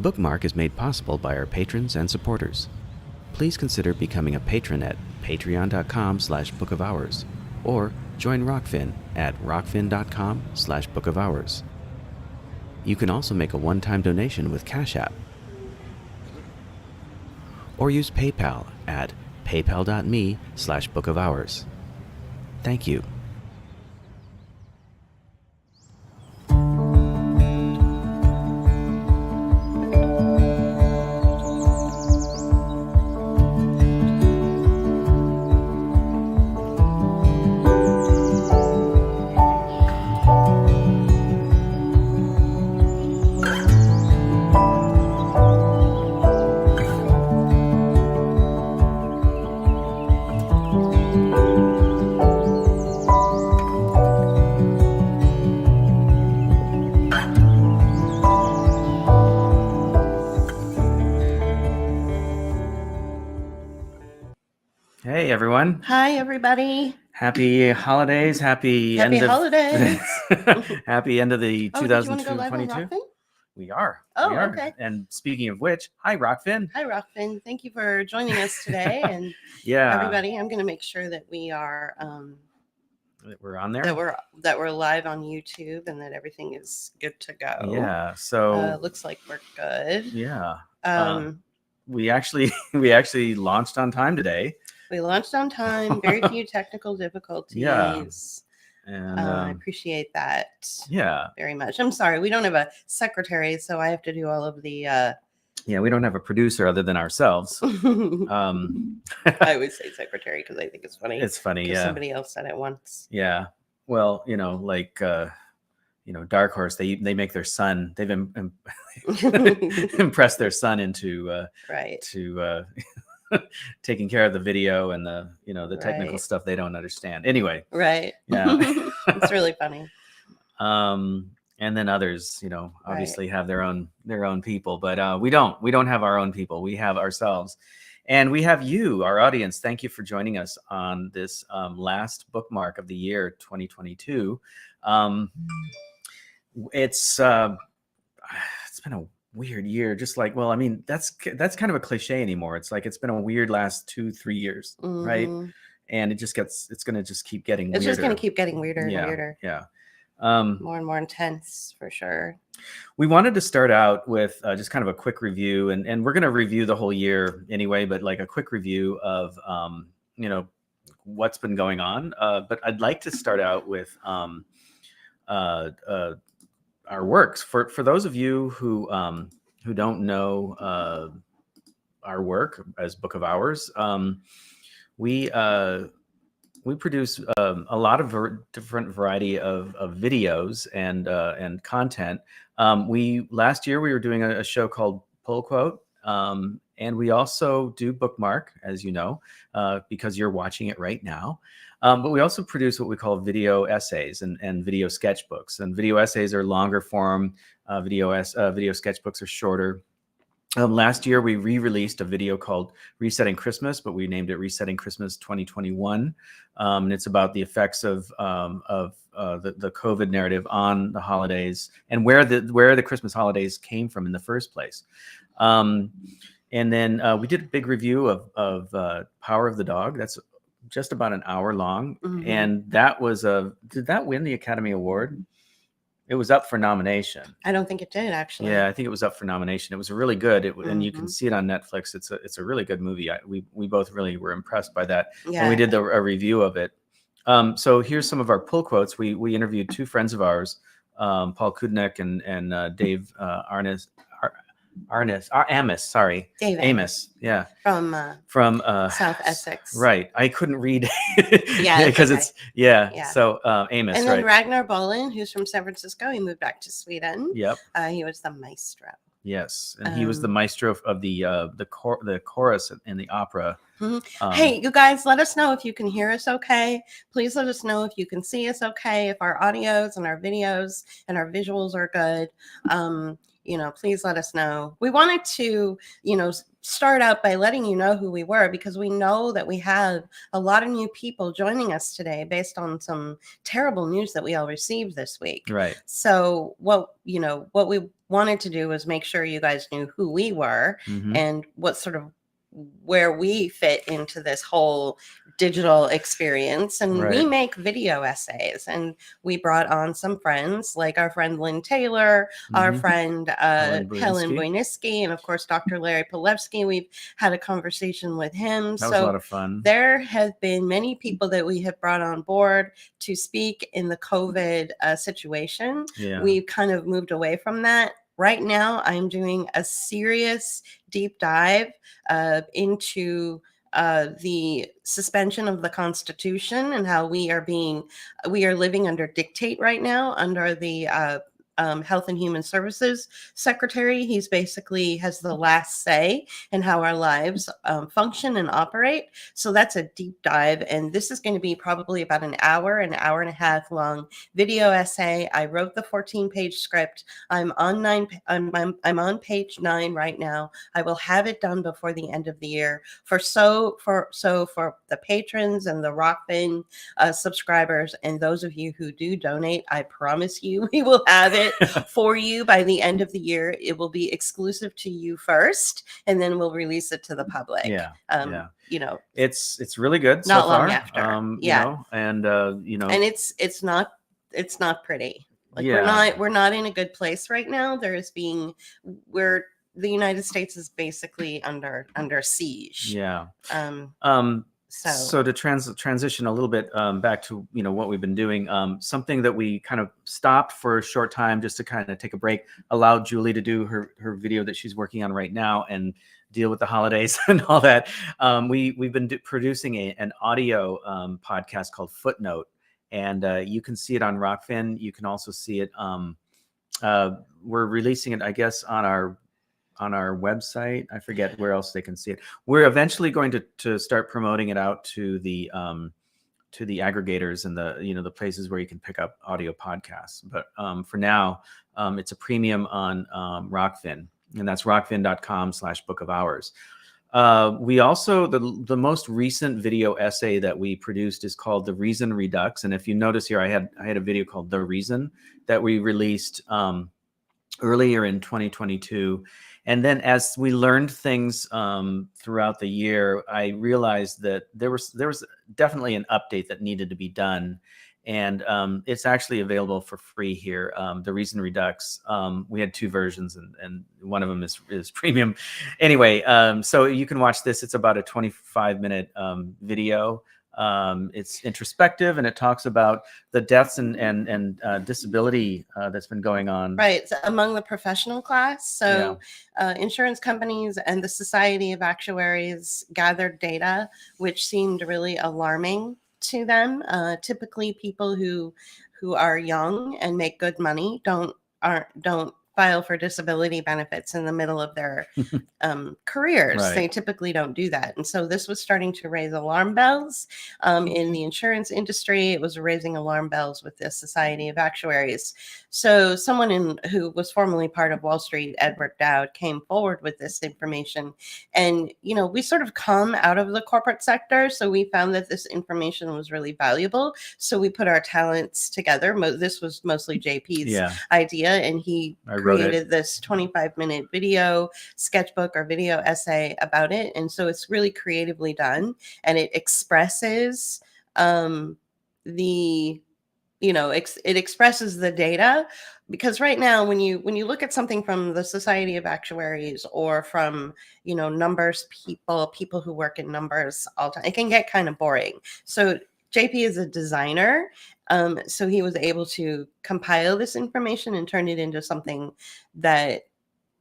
Bookmark is made possible by our patrons and supporters. Please consider becoming a patron at patreon.com/bookofhours or join Rockfin at rockfin.com/bookofhours. You can also make a one-time donation with Cash App or use PayPal at paypal.me/bookofhours. Thank you. Hey everyone. Hi everybody. Happy holidays. Happy holidays. Happy end of the Oh, did you want to go live on 2022. Rockfin? We are. Oh, we are. okay. And speaking of which, hi Rockfin. Hi Rockfin. Thank you for joining us today. And Yeah. everybody, I'm going to make sure that we are That we're on there. that we're live on YouTube and that everything is good to go. Yeah. So looks like we're good. Yeah. We actually launched on time today. We launched on time. Very few technical difficulties. Yeah. And I appreciate that. Yeah. Very much. I'm sorry, we don't have a secretary, so I have to do all of the. Yeah, we don't have a producer other than ourselves. I always say secretary because I think it's funny. It's funny. Yeah. Somebody else said it once. Yeah. Well, like. Dark Horse, they make their son, they've impressed their son into taking care of the video and the technical stuff they don't understand anyway. Right. Yeah. It's really funny. And then others obviously have their own people, but we don't have our own people. We have ourselves, and we have you, our audience. Thank you for joining us on this last bookmark of the year 2022. It's been a weird year, just like, well, I mean, that's kind of a cliche anymore. It's like, it's been a weird last 2-3 years, right? And it's going to just keep getting weirder. It's just going to keep getting weirder and weirder. Yeah. More and more intense, for sure. We wanted to start out with just kind of a quick review, and we're going to review the whole year anyway, but like a quick review of, what's been going on. But I'd like to start out with our works. For those of you who don't know our work as Book of Hours, we produce a lot of different variety of videos and content. Last year we were doing a show called Pull Quote, and we also do Bookmark, as you know, because you're watching it right now. But we also produce what we call video essays and video sketchbooks. And video essays are longer form. Video sketchbooks are shorter. Last year, we re-released a video called Resetting Christmas, but we named it Resetting Christmas 2021. And it's about the effects of the COVID narrative on the holidays and where the Christmas holidays came from in the first place. And then we did a big review of Power of the Dog. That's just about an hour long. And that was did that win the Academy Award? It was up for nomination. I don't think it did, actually. Yeah, I think it was up for nomination. It was really good. And you can see it on Netflix. It's a really good movie. We both really were impressed by that. Yeah. And we did a review of it. So here's some of our pull quotes. We interviewed two friends of ours, Paul Kudnick and Dave Amos. Yeah. From South Essex. Right. I couldn't read. Yeah. Because it's So Amos. And then Ragnar Bolin, who's from San Francisco, he moved back to Sweden. Yep. He was the maestro. Yes, and he was the maestro of the chorus in the opera. Hey, you guys, let us know if you can hear us okay. Please let us know if you can see us okay, if our audios and our videos and our visuals are good. Please let us know. We wanted to, start out by letting you know who we were, because we know that we have a lot of new people joining us today based on some terrible news that we all received this week. Right. So what we wanted to do was make sure you guys knew who we were Mhm. and what sort of where we fit into this whole digital experience. And we Right. make video essays, and we brought on some friends like our friend Lynn Taylor, our Mhm. friend Helen Helen Boyinski. Boyniski, and of course Dr. Larry Pilevsky. We've had a conversation with him. That was a lot So of fun. there have been many people that we have brought on board to speak in the COVID situation. Yeah. We've kind of moved away from that. Right now, I'm doing a serious deep dive into the suspension of the Constitution and how we are living under dictate right now under the Health and Human Services Secretary. He's basically has the last say in how our lives function and operate. So that's a deep dive. And this is going to be probably about an hour and a half long video essay. I wrote the 14-page script. I'm on page 9 right now. I will have it done before the end of the year. For the patrons and the Rockfin subscribers and those of you who do donate, I promise you we will have it for you by the end of the year. It will be exclusive to you first, and then we'll release it to the public. Yeah. You know, It's really good not so long far. after. You know, and and it's not pretty. Like yeah. we're not in a good place right now. The United States is basically under siege. Yeah. So So to transition a little bit back to what we've been doing, something that we kind of stopped for a short time just to kind of take a break, allowed Julie to do her video that she's working on right now and deal with the holidays and all that. We've been producing an audio podcast called Footnote, and you can see it on Rockfin. You can also see it. We're releasing it, I guess, on our website. I forget where else they can see it. We're eventually going to start promoting it out to the aggregators and the places where you can pick up audio podcasts. But for now, it's a premium on Rockfin, and that's rockfin.com/book of hours. We also, the most recent video essay that we produced is called The Reason Redux. And if you notice here, I had a video called The Reason that we released earlier in 2022. And then as we learned things throughout the year, I realized that there was definitely an update that needed to be done. And it's actually available for free here. The Reason Redux, we had 2 versions, and one of them is premium. Anyway, so you can watch this. It's about a 25-minute video. It's introspective, and it talks about the deaths and disability that's been going on. Right. So among the professional class. So insurance companies and the Society of Actuaries gathered data, which seemed really alarming to them. Typically people who are young and make good money don't file for disability benefits in the middle of their careers. Right. They typically don't do that. And so this was starting to raise alarm bells in the insurance industry. It was raising alarm bells with the Society of Actuaries. So someone who was formerly part of Wall Street, Edward Dowd, came forward with this information. And, we sort of come out of the corporate sector. So we found that this information was really valuable. So we put our talents together. This was mostly JP's idea. And he created this 25-minute video sketchbook or video essay about it. And so it's really creatively done, and it expresses it expresses the data. Because right now, when you look at something from the Society of Actuaries or from numbers people who work in numbers all the time, it can get kind of boring. So JP is a designer, so he was able to compile this information and turn it into something that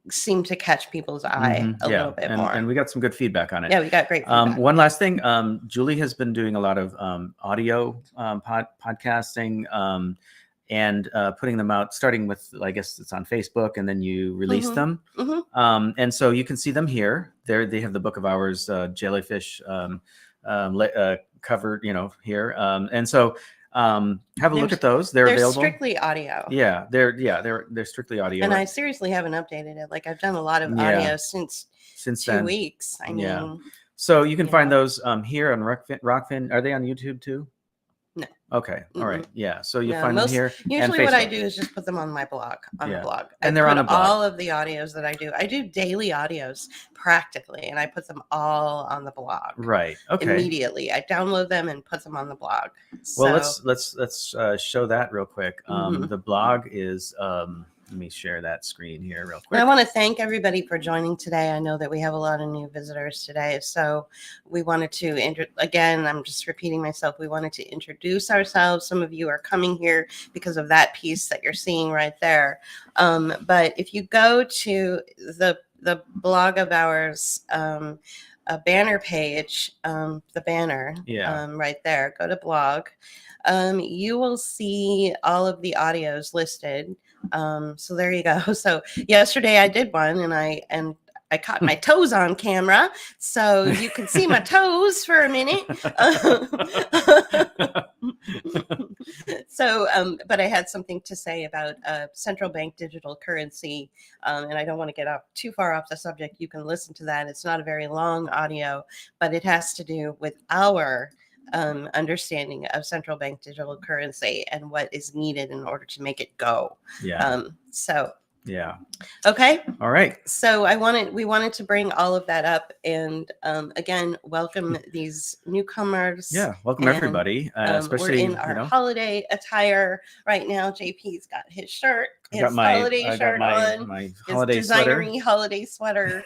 seemed to catch people's eye a little bit more. And we got some good feedback on it. Yeah, we got great feedback. One last thing, Julie has been doing a lot of audio podcasting and putting them out, starting with, I guess it's on Facebook, and then you release them. And so you can see them here. They have the Book of Hours jellyfish covered, here. And so have a look at those. They're available. Strictly audio. Yeah, they're strictly audio. And I seriously haven't updated it. Like, I've done a lot of audio since 2 then. weeks. I mean, so you can find those here on Rockfin. Are they on YouTube too? No. Okay. All right. Yeah. So you No, find them here. Usually and what I Facebook. do is just put them on my blog, the Yeah. blog. And I they're put on the blog. all of the audios that I do. I do daily audios practically, and I put them all on the blog. Right. Okay. Immediately. I download them and put them on the blog. Well, So, let's show that real quick. Mhm. The blog is let me share that screen here real and quick. I want to thank everybody for joining today. I know that we have a lot of new visitors today. So we wanted to, again, I'm just repeating myself. We wanted to introduce ourselves. Some of you are coming here because of that piece that you're seeing right there. But if you go to the blog of ours, a banner page, the banner right there, go to blog. You will see all of the audios listed. So there you go. So yesterday I did one and I caught my toes on camera, so you can see my toes for a minute. So, but I had something to say about central bank digital currency, and I don't want to get too far off the subject. You can listen to that. It's not a very long audio, but it has to do with our understanding of central bank digital currency and what is needed in order to make it go. Yeah. Yeah. Okay. All right. So we wanted to bring all of that up, and again, welcome these newcomers. Yeah, welcome everybody. Especially we're in our holiday attire right now. JP's got his shirt, his holiday shirt on, my his holiday sweater. designery holiday sweater.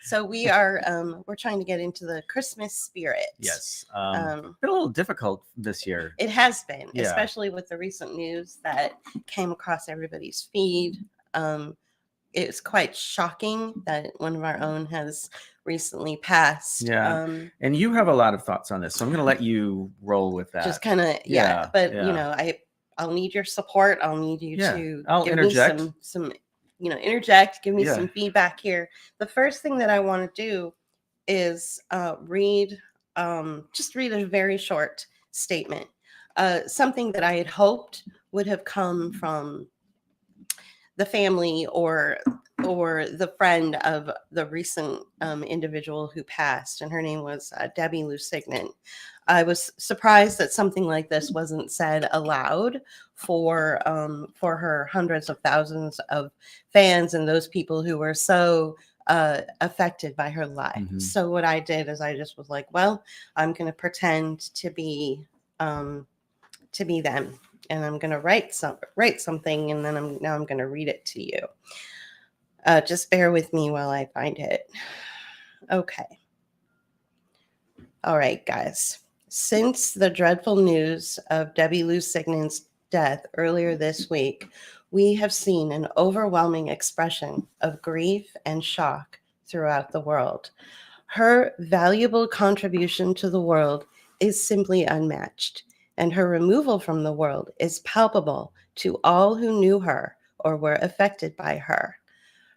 So we're trying to get into the Christmas spirit. Yes, been a little difficult this year. It has been, especially with the recent news that came across everybody's feed. It's quite shocking that one of our own has recently passed. Yeah. And you have a lot of thoughts on this, so I'm going to let you roll with that. Just kind of, but you know, I'll need your support. I'll need you to interject. Me some, interject, give me some feedback here. The first thing that I want to do is read a very short statement, something that I had hoped would have come from the family or the friend of the recent individual who passed, and her name was Debbie Lusignan. I was surprised that something like this wasn't said aloud for her hundreds of thousands of fans and those people who were so affected by her life. Mm-hmm. So what I did is I just was like, well, I'm going to pretend to be them. And I'm going to write something, and then I'm going to read it to you. Just bear with me while I find it. Okay. All right, guys. Since the dreadful news of Debbie Lusignan's death earlier this week, we have seen an overwhelming expression of grief and shock throughout the world. Her valuable contribution to the world is simply unmatched, and her removal from the world is palpable to all who knew her or were affected by her.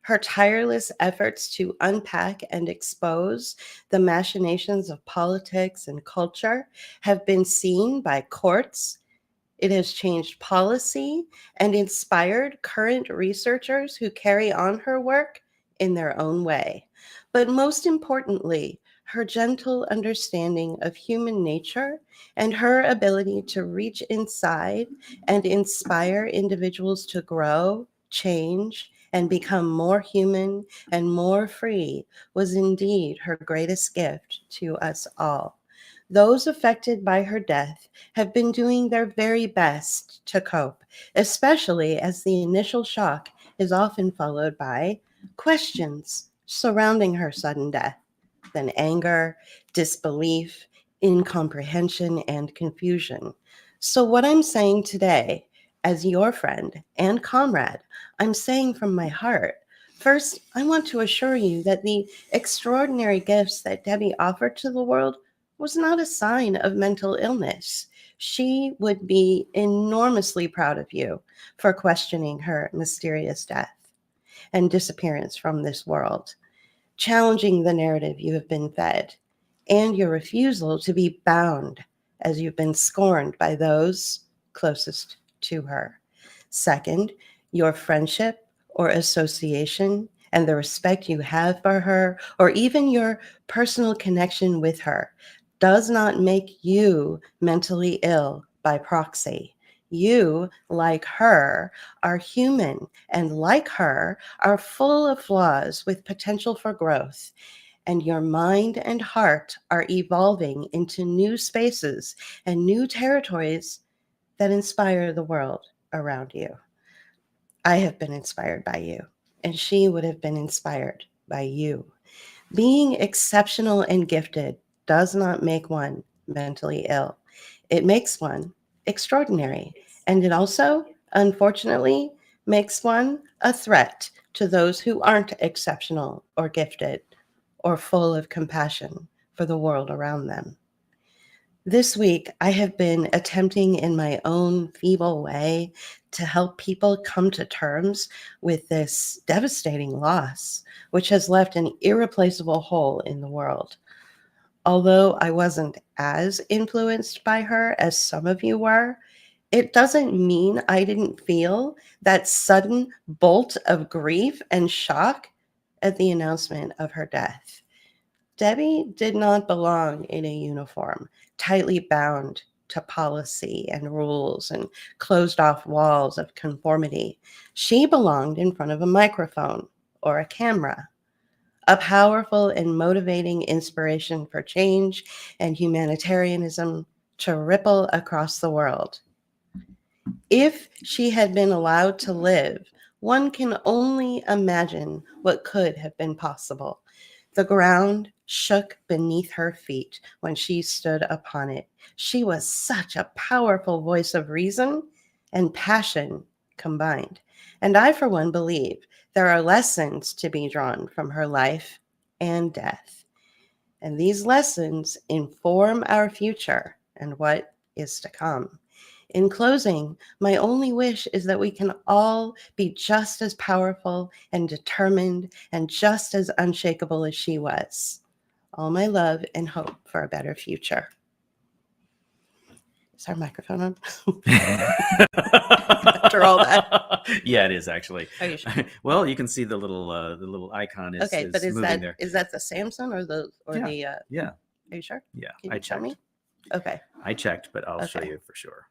Her tireless efforts to unpack and expose the machinations of politics and culture have been seen by courts. It has changed policy and inspired current researchers who carry on her work in their own way. But most importantly, her gentle understanding of human nature and her ability to reach inside and inspire individuals to grow, change, and become more human and more free was indeed her greatest gift to us all. Those affected by her death have been doing their very best to cope, especially as the initial shock is often followed by questions surrounding her sudden death, then anger, disbelief, incomprehension, and confusion. So what I'm saying today, as your friend and comrade, I'm saying from my heart. First, I want to assure you that the extraordinary gifts that Debbie offered to the world was not a sign of mental illness. She would be enormously proud of you for questioning her mysterious death and disappearance from this world, challenging the narrative you have been fed, and your refusal to be bound as you've been scorned by those closest to her. Second, your friendship or association and the respect you have for her, or even your personal connection with her, does not make you mentally ill by proxy. You, like her, are human, and like her, are full of flaws with potential for growth. And your mind and heart are evolving into new spaces and new territories that inspire the world around you. I have been inspired by you, and she would have been inspired by you. Being exceptional and gifted does not make one mentally ill. It makes one extraordinary. And it also, unfortunately, makes one a threat to those who aren't exceptional or gifted or full of compassion for the world around them. This week, I have been attempting in my own feeble way to help people come to terms with this devastating loss, which has left an irreplaceable hole in the world. Although I wasn't as influenced by her as some of you were, it doesn't mean I didn't feel that sudden bolt of grief and shock at the announcement of her death. Debbie did not belong in a uniform, tightly bound to policy and rules and closed off walls of conformity. She belonged in front of a microphone or a camera, a powerful and motivating inspiration for change and humanitarianism to ripple across the world. If she had been allowed to live, one can only imagine what could have been possible. The ground shook beneath her feet when she stood upon it. She was such a powerful voice of reason and passion combined. And I, for one, believe there are lessons to be drawn from her life and death. And these lessons inform our future and what is to come. In closing, my only wish is that we can all be just as powerful and determined and just as unshakable as she was. All my love and hope for a better future. Is our microphone on? After all that. Yeah, it is actually. Are you sure? Well, you can see the little icon is Okay, but is moving that there. is that the Samsung or the Yeah. Are you sure? Yeah, Can I you tell checked. me? Okay. I checked, but I'll show Okay. you for sure.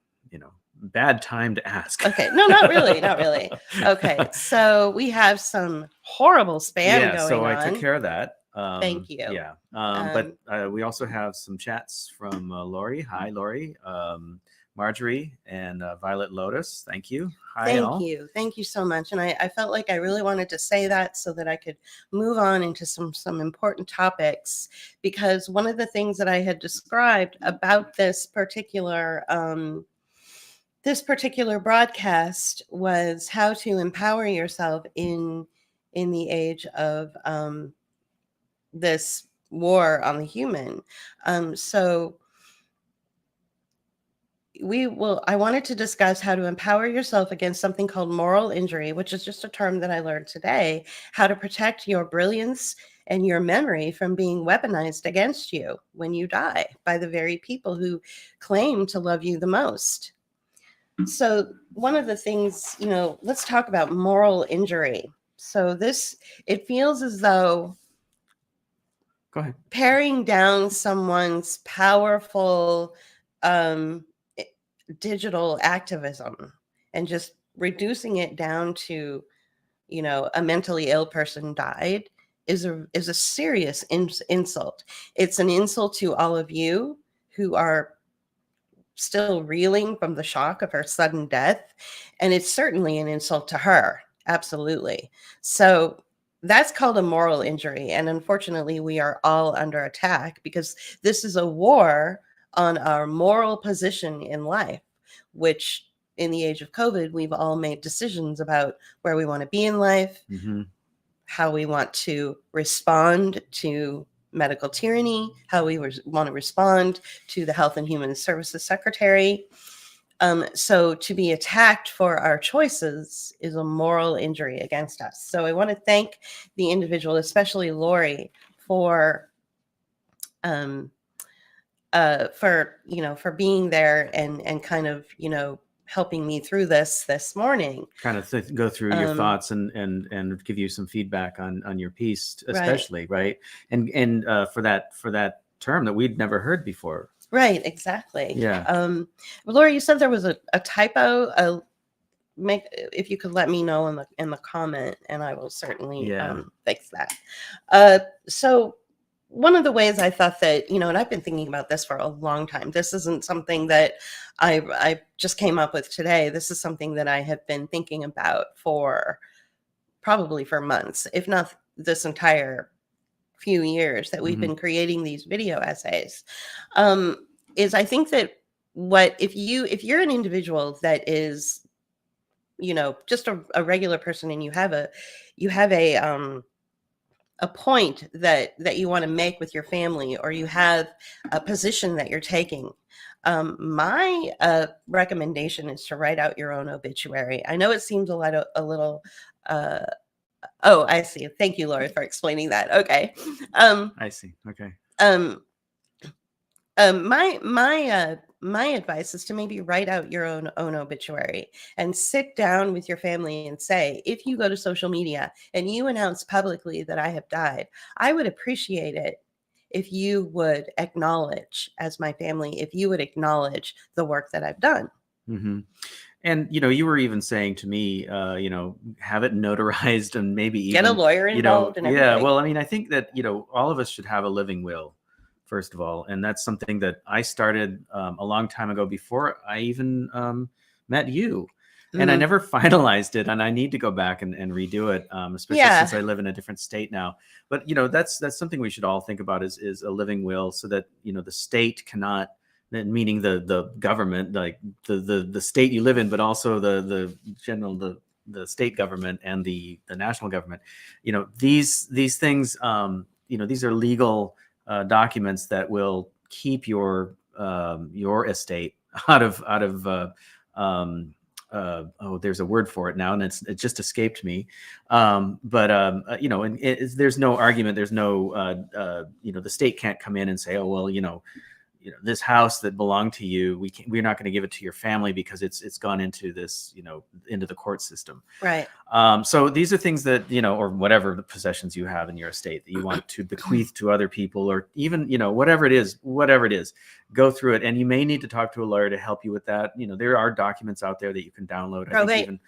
Bad time to ask. Okay. No, not really. Not really. Okay. So we have some horrible spam going so on. I took care of that. Thank you. Yeah. But we also have some chats from Lori. Hi, Lori. Marjorie and Violet Lotus. Thank you. Hi, all. Thank you. Thank you so much. And I felt like I really wanted to say that so that I could move on into some important topics, because one of the things that I had described about this particular broadcast was how to empower yourself in the age of this war on the human. So I wanted to discuss how to empower yourself against something called moral injury, which is just a term that I learned today, how to protect your brilliance and your memory from being weaponized against you when you die by the very people who claim to love you the most. So one of the things, let's talk about moral injury. So it feels as though Go ahead. paring down someone's powerful digital activism and just reducing it down to, a mentally ill person died is a serious insult. It's an insult to all of you who are still reeling from the shock of her sudden death. And it's certainly an insult to her. Absolutely. So that's called a moral injury. And unfortunately, we are all under attack because this is a war on our moral position in life, which in the age of COVID, we've all made decisions about where we want to be in life, how we want to respond to medical tyranny, how we want to respond to the Health and Human Services Secretary. So to be attacked for our choices is a moral injury against us. So I want to thank the individual, especially Lori, for being there and kind of, helping me through this morning. Kind of go through your thoughts and give you some feedback on your piece, especially, right? And for that term that we'd never heard before. Right, exactly. Yeah. Laura, you said there was a typo. If you could let me know in the comment, and I will certainly fix that. So one of the ways I thought that, and I've been thinking about this for a long time. This isn't something that I just came up with today. This is something that I have been thinking about for probably for months, if not this entire few years that we've been creating these video essays. Is I think that if you're an individual that is, just a regular person, and you have a point that you want to make with your family, or you have a position that you're taking, my recommendation is to write out your own obituary. I know it seems a little oh, I see. Thank you, Laura, for explaining that. Okay. I see. Okay. My advice is to maybe write out your own obituary and sit down with your family and say, if you go to social media and you announce publicly that I have died, I would appreciate it if you would acknowledge, as my family, if you would acknowledge the work that I've done. Mm-hmm. And, you were even saying to me, have it notarized, and maybe even get a lawyer involved and everything. Yeah. Well, I mean, I think that, all of us should have a living will, first of all. And that's something that I started a long time ago, before I even met you. And I never finalized it, and I need to go back and redo it, especially since I live in a different state now. But, that's something we should all think about, is a living will, so that, the state cannot, meaning the government, like the state you live in, but also the state government and the national government, these things, these are legal documents that will keep your estate out of there's a word for it now, and it just escaped me. And there's no argument. There's no, the state can't come in and say, oh, well, this house that belonged to you, we're not going to give it to your family because it's gone into this, into the court system. Right. So these are things that, or whatever the possessions you have in your estate that you want to bequeath to other people, or even, whatever it is, go through it. And you may need to talk to a lawyer to help you with that. There are documents out there that you can download. Probate.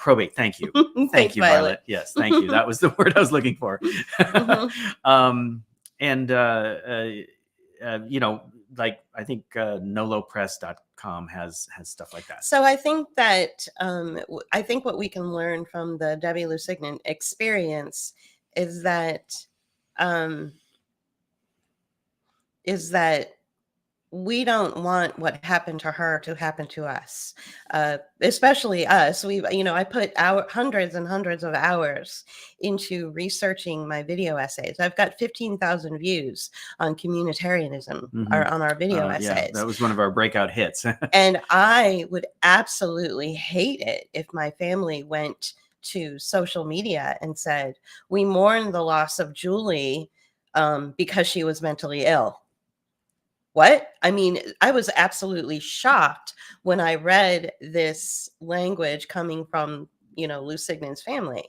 Probate. Thank you. Thank you, Violet. Yes. Thank you. That was the word I was looking for. Like, I think nolopress.com has stuff like that. So I think that what we can learn from the Debbie Lusignan experience is that we don't want what happened to her to happen to us, especially us. I put hundreds and hundreds of hours into researching my video essays. I've got 15,000 views on communitarianism, or on our video essays. Yeah, that was one of our breakout hits. And I would absolutely hate it if my family went to social media and said, we mourn the loss of Julie because she was mentally ill. What? I mean, I was absolutely shocked when I read this language coming from, Lusignan's family.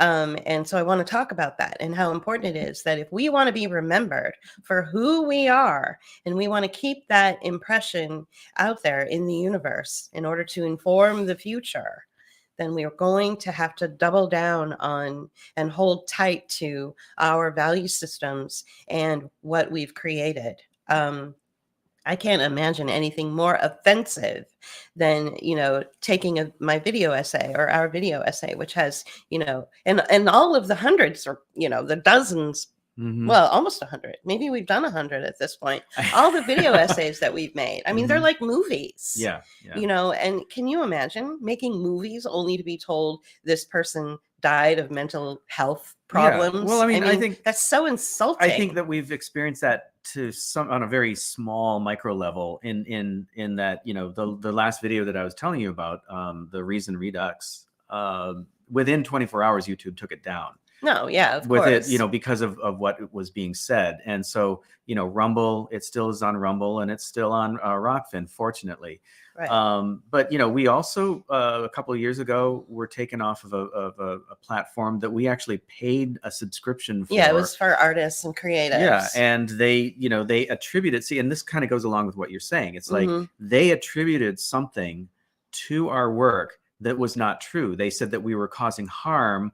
And so I want to talk about that, and how important it is that if we want to be remembered for who we are, and we want to keep that impression out there in the universe in order to inform the future, then we are going to have to double down on and hold tight to our value systems and what we've created. I can't imagine anything more offensive than, taking my video essay, or our video essay, which has, and all of the hundreds, or, the dozens, well, almost 100. Maybe we've done 100 at this point. All the video essays that we've made. I mean, they're like movies. Yeah. And can you imagine making movies only to be told this person died of mental health problems? Yeah. Well, I mean, I think that's so insulting. I think that we've experienced that on a very small micro level, in that, the last video that I was telling you about, the Reason Redux, within 24 hours, YouTube took it down. No, yeah, of with course. it, because of what was being said. And so, Rumble, it still is on Rumble, and it's still on Rockfin, fortunately. Right. But we also a couple of years ago were taken off of a platform that we actually paid a subscription for. Yeah, it was for artists and creatives. Yeah, and they attributed. See, and this kind of goes along with what you're saying. It's like they attributed something to our work that was not true. They said that we were causing harm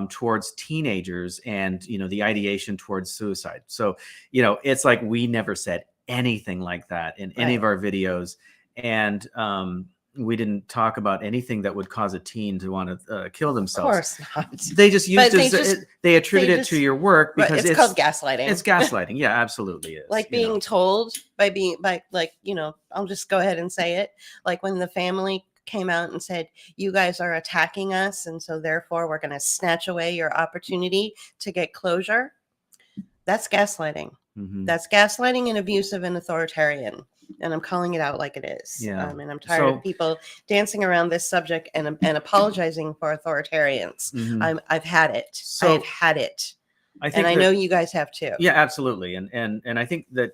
towards teenagers, and the ideation towards suicide. So it's like we never said anything like that in any of our videos, and we didn't talk about anything that would cause a teen to want to kill themselves. Of course not. They just used they attribute it to your work because it's called gaslighting. It's gaslighting. Yeah, absolutely is. Like being told by I'll just go ahead and say it. Like when the family came out and said, you guys are attacking us, and so therefore we're going to snatch away your opportunity to get closure. That's gaslighting. That's gaslighting and abusive and authoritarian. And I'm calling it out like it is. Yeah. And I'm tired of people dancing around this subject and apologizing for authoritarians. I've had it. I've had it. I know you guys have too. Yeah, absolutely. And I think that,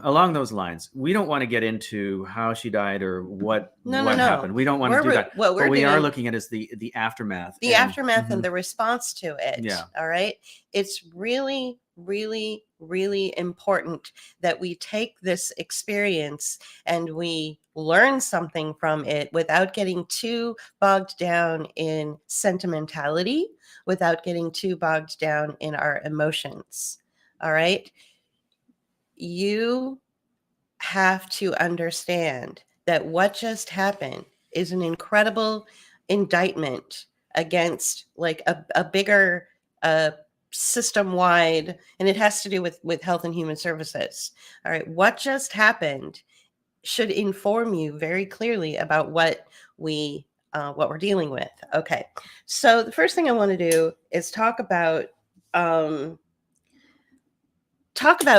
along those lines, we don't want to get into how she died or what happened. We don't want to do that. What we are looking at is the aftermath. The aftermath and the response to it. Yeah. All right. It's really, really, really important that we take this experience and we learn something from it without getting too bogged down in sentimentality, without getting too bogged down in our emotions. All right. You have to understand that what just happened is an incredible indictment against like a bigger system-wide, and it has to do with Health and Human Services. All right. What just happened should inform you very clearly about what we're dealing with. Okay. So the first thing I want to do is talk about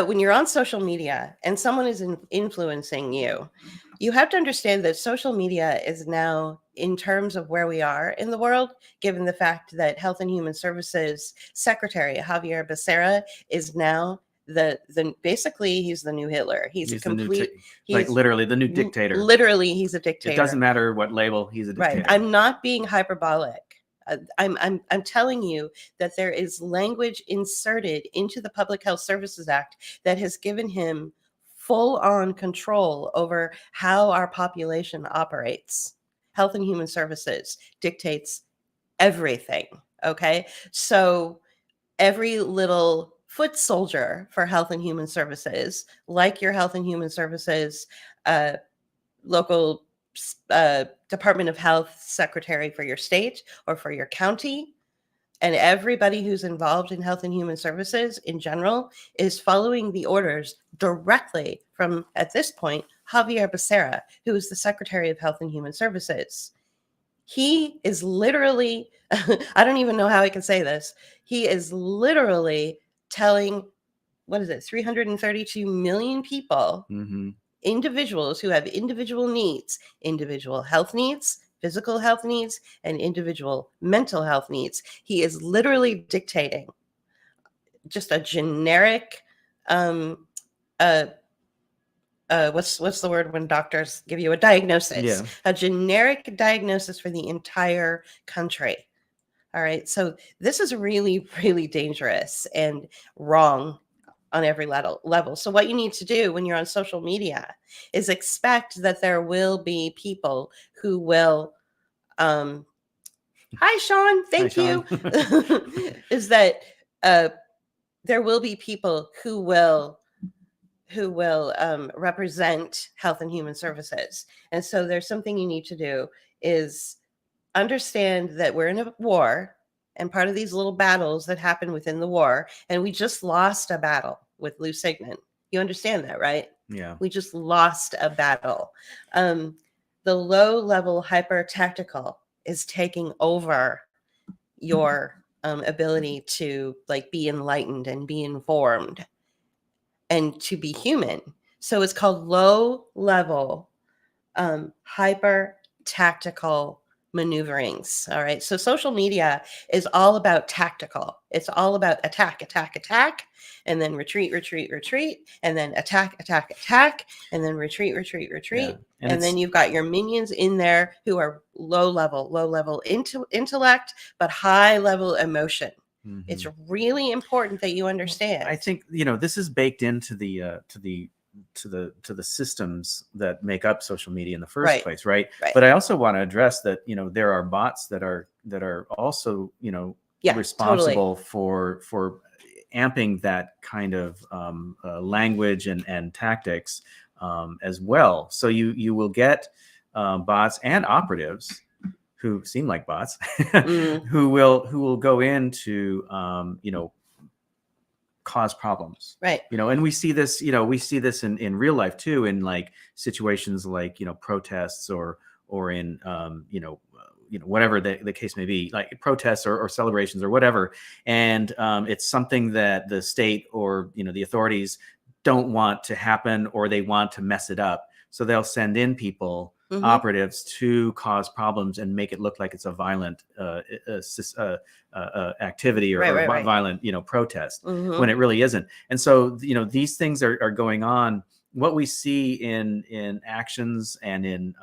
when you're on social media and someone is influencing you, you have to understand that social media is now, in terms of where we are in the world, given the fact that Health and Human Services Secretary Javier Becerra is now basically he's the new Hitler. He's literally the new dictator. Literally, he's a dictator. It doesn't matter what label, he's a dictator. Right. I'm not being hyperbolic. I'm telling you that there is language inserted into the Public Health Services Act that has given him full-on control over how our population operates. Health and Human Services dictates everything. Okay, so every little foot soldier for Health and Human Services, like your Health and Human Services local Department of Health secretary for your state or for your county, and everybody who's involved in Health and Human Services in general is following the orders directly from, at this point, Javier Becerra, who is the Secretary of Health and Human Services. He is literally, I don't even know how I can say this. He is literally telling, 332 million people, individuals who have individual needs, individual health needs, physical health needs, and individual mental health needs. He is literally dictating just a generic, what's the word when doctors give you a diagnosis? Yeah. A generic diagnosis for the entire country. All right. So this is really, really dangerous and wrong on every level. So what you need to do when you're on social media is expect that there will be people who will, hi, Sean, thank you, is that there will be people who will represent Health and Human Services. And so there's something you need to do is understand that we're in a war, and part of these little battles that happen within the war, and we just lost a battle with Lusignan. You understand that, right? Yeah. We just lost a battle. The low-level hyper-tactical is taking over your ability to be enlightened and be informed and to be human. So it's called low-level hyper-tactical maneuverings. All right. So social media is all about tactical. It's all about attack, attack, attack, and then retreat, retreat, retreat, and then attack, attack, attack, and then retreat, retreat, retreat. Yeah. And then you've got your minions in there who are low level intellect, but high level emotion. It's really important that you understand. I think, you know, this is baked into the systems that make up social media in the first place, right? But I also want to address that, you know, there are bots that are also, you know, responsible for amping that kind of language and tactics as well. So you will get bots and operatives who seem like bots who will go into you know, cause problems, right? You know, and we see this, you know, we see this in real life too, in like situations like, you know, protests or in you know, whatever the case may be, like protests or celebrations or whatever, and it's something that the state or, you know, the authorities don't want to happen, or they want to mess it up, so they'll send in people, operatives, to cause problems and make it look like it's a violent activity or violent, you know, protest, when it really isn't. And so, you know, these things are going on. What we see in actions and in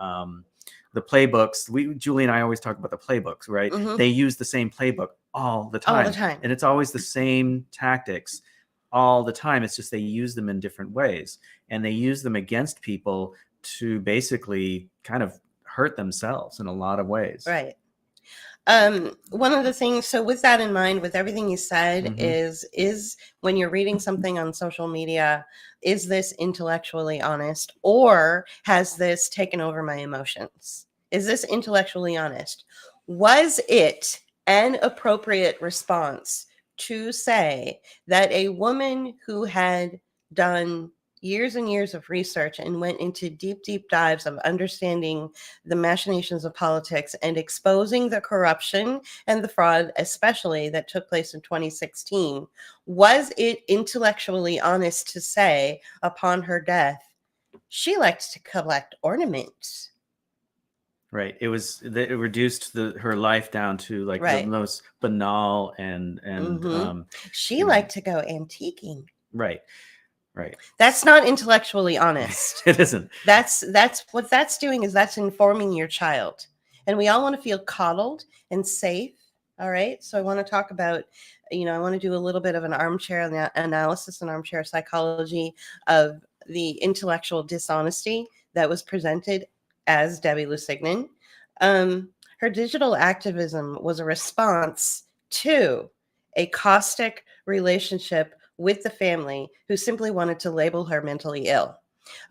the playbooks, Julie and I always talk about the playbooks, right? They use the same playbook all the time, and it's always the same tactics all the time. It's just they use them in different ways, and they use them against people to basically kind of hurt themselves in a lot of ways. Right. One of the things, so with that in mind, with everything you said, is when you're reading something on social media, is this intellectually honest, or has this taken over my emotions? Is this intellectually honest? Was it an appropriate response to say that a woman who had done years and years of research and went into deep dives of understanding the machinations of politics and exposing the corruption and the fraud, especially that took place in 2016, was it intellectually honest to say upon her death, she liked to collect ornaments? Right. It reduced her life down to like the most banal and she liked to go antiquing. Right. That's not intellectually honest. It isn't. That's what that's doing, is that's informing your child. And we all want to feel coddled and safe. All right. So I want to talk about, you know, I want to do a little bit of an armchair analysis and armchair psychology of the intellectual dishonesty that was presented as Debbie Lusignan. Her digital activism was a response to a caustic relationship with the family who simply wanted to label her mentally ill.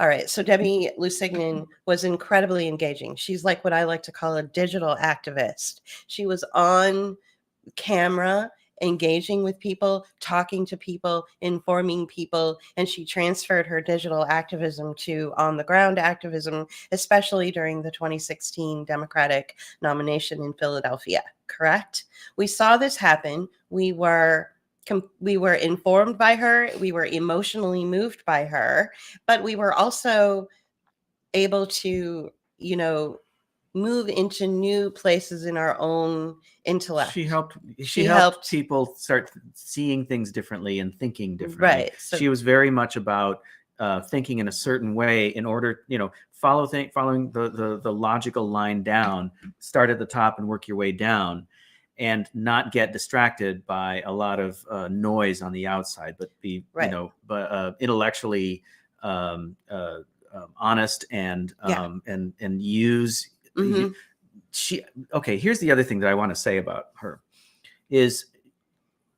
All right. So Debbie Lusignan was incredibly engaging. She's like what I like to call a digital activist. She was on camera, engaging with people, talking to people, informing people, and she transferred her digital activism to on the ground activism, especially during the 2016 Democratic nomination in Philadelphia. Correct? We saw this happen. We were informed by her. We were emotionally moved by her, but we were also able to, you know, move into new places in our own intellect. She helped people start seeing things differently and thinking differently. Right. So, she was very much about thinking in a certain way in order, you know, following the logical line down, start at the top and work your way down, and not get distracted by a lot of noise on the outside, but be, you know, intellectually honest and use. Here's the other thing that I want to say about her is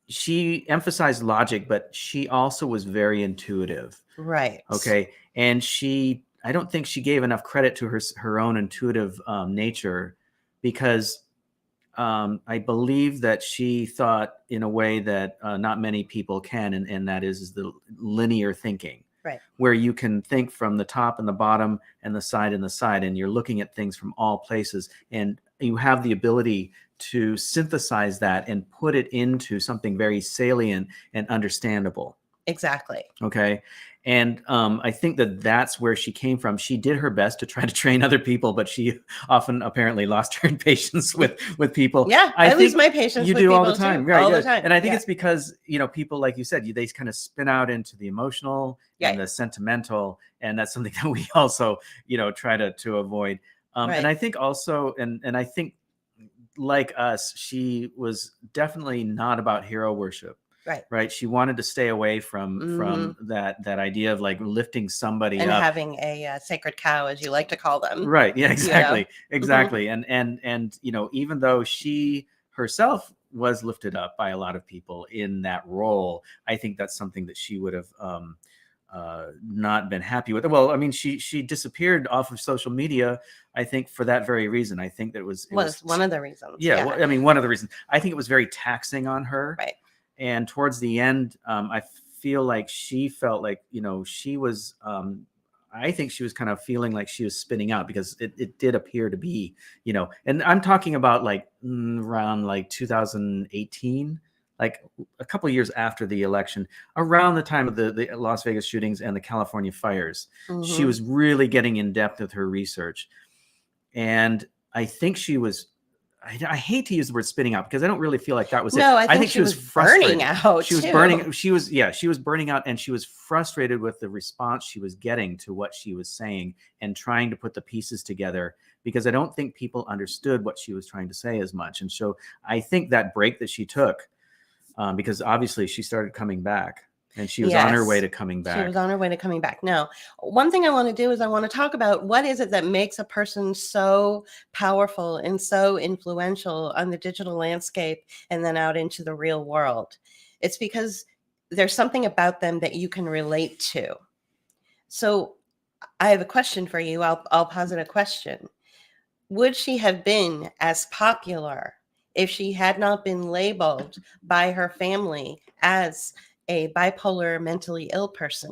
she emphasized logic, but she also was very intuitive. Right. Okay. And I don't think she gave enough credit to her own intuitive nature, because I believe that she thought in a way that not many people can, and that is the linear thinking. Right. Where you can think from the top and the bottom and the side, and you're looking at things from all places, and you have the ability to synthesize that and put it into something very salient and understandable. Exactly. Okay. And I think that that's where she came from. She did her best to try to train other people, but she often apparently lost her patience with people. Yeah, I I lose think my patience you with do all people the time, too, right? all Yeah. the time. And I think Yeah. it's because, you know, people, like you said, they kind of spin out into the emotional Yeah. and the sentimental, and that's something that we also, you know, try to avoid. And Right. I think also, and I think like us, she was definitely not about hero worship. Right. Right. She wanted to stay away from that idea of like lifting somebody And up. having a sacred cow, as you like to call them. Right. Yeah, exactly. You know? Exactly. And you know, even though she herself was lifted up by a lot of people in that role, I think that's something that she would have not been happy with. Well, I mean, she disappeared off of social media, I think, for that very reason. I think that it was one of the reasons. Yeah, well, I mean, one of the reasons. I think it was very taxing on her. Right. And towards the end, I feel like she felt like, you know, she was, I think she was kind of feeling like she was spinning out, because it did appear to be, you know, and I'm talking about like around like 2018, like a couple of years after the election, around the time of the Las Vegas shootings and the California fires. She was really getting in depth with her research. And I think she was, I hate to use the word spinning out, because I don't really feel like that was it. No, I think she was burning out. She was burning. She was burning out, and she was frustrated with the response she was getting to what she was saying and trying to put the pieces together, because I don't think people understood what she was trying to say as much. And so I think that break that she took, because obviously she started coming back. And she was on her way to coming back. She was on her way to coming back. Now, one thing I want to do is I want to talk about what is it that makes a person so powerful and so influential on the digital landscape and then out into the real world. It's because there's something about them that you can relate to. So I have a question for you. I'll posit a question. Would she have been as popular if she had not been labeled by her family as a bipolar mentally ill person?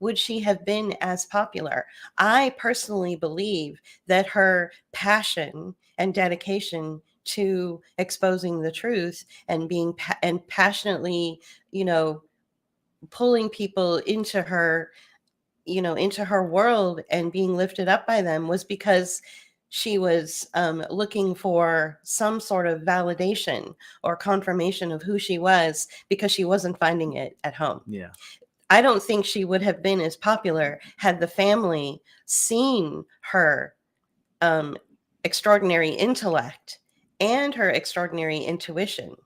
Would she have been as popular? I personally believe that her passion and dedication to exposing the truth and being and passionately, you know, pulling people into her, you know, into her world and being lifted up by them was because she was looking for some sort of validation or confirmation of who she was, because she wasn't finding it at home. Yeah. I don't think she would have been as popular had the family seen her extraordinary intellect and her extraordinary intuition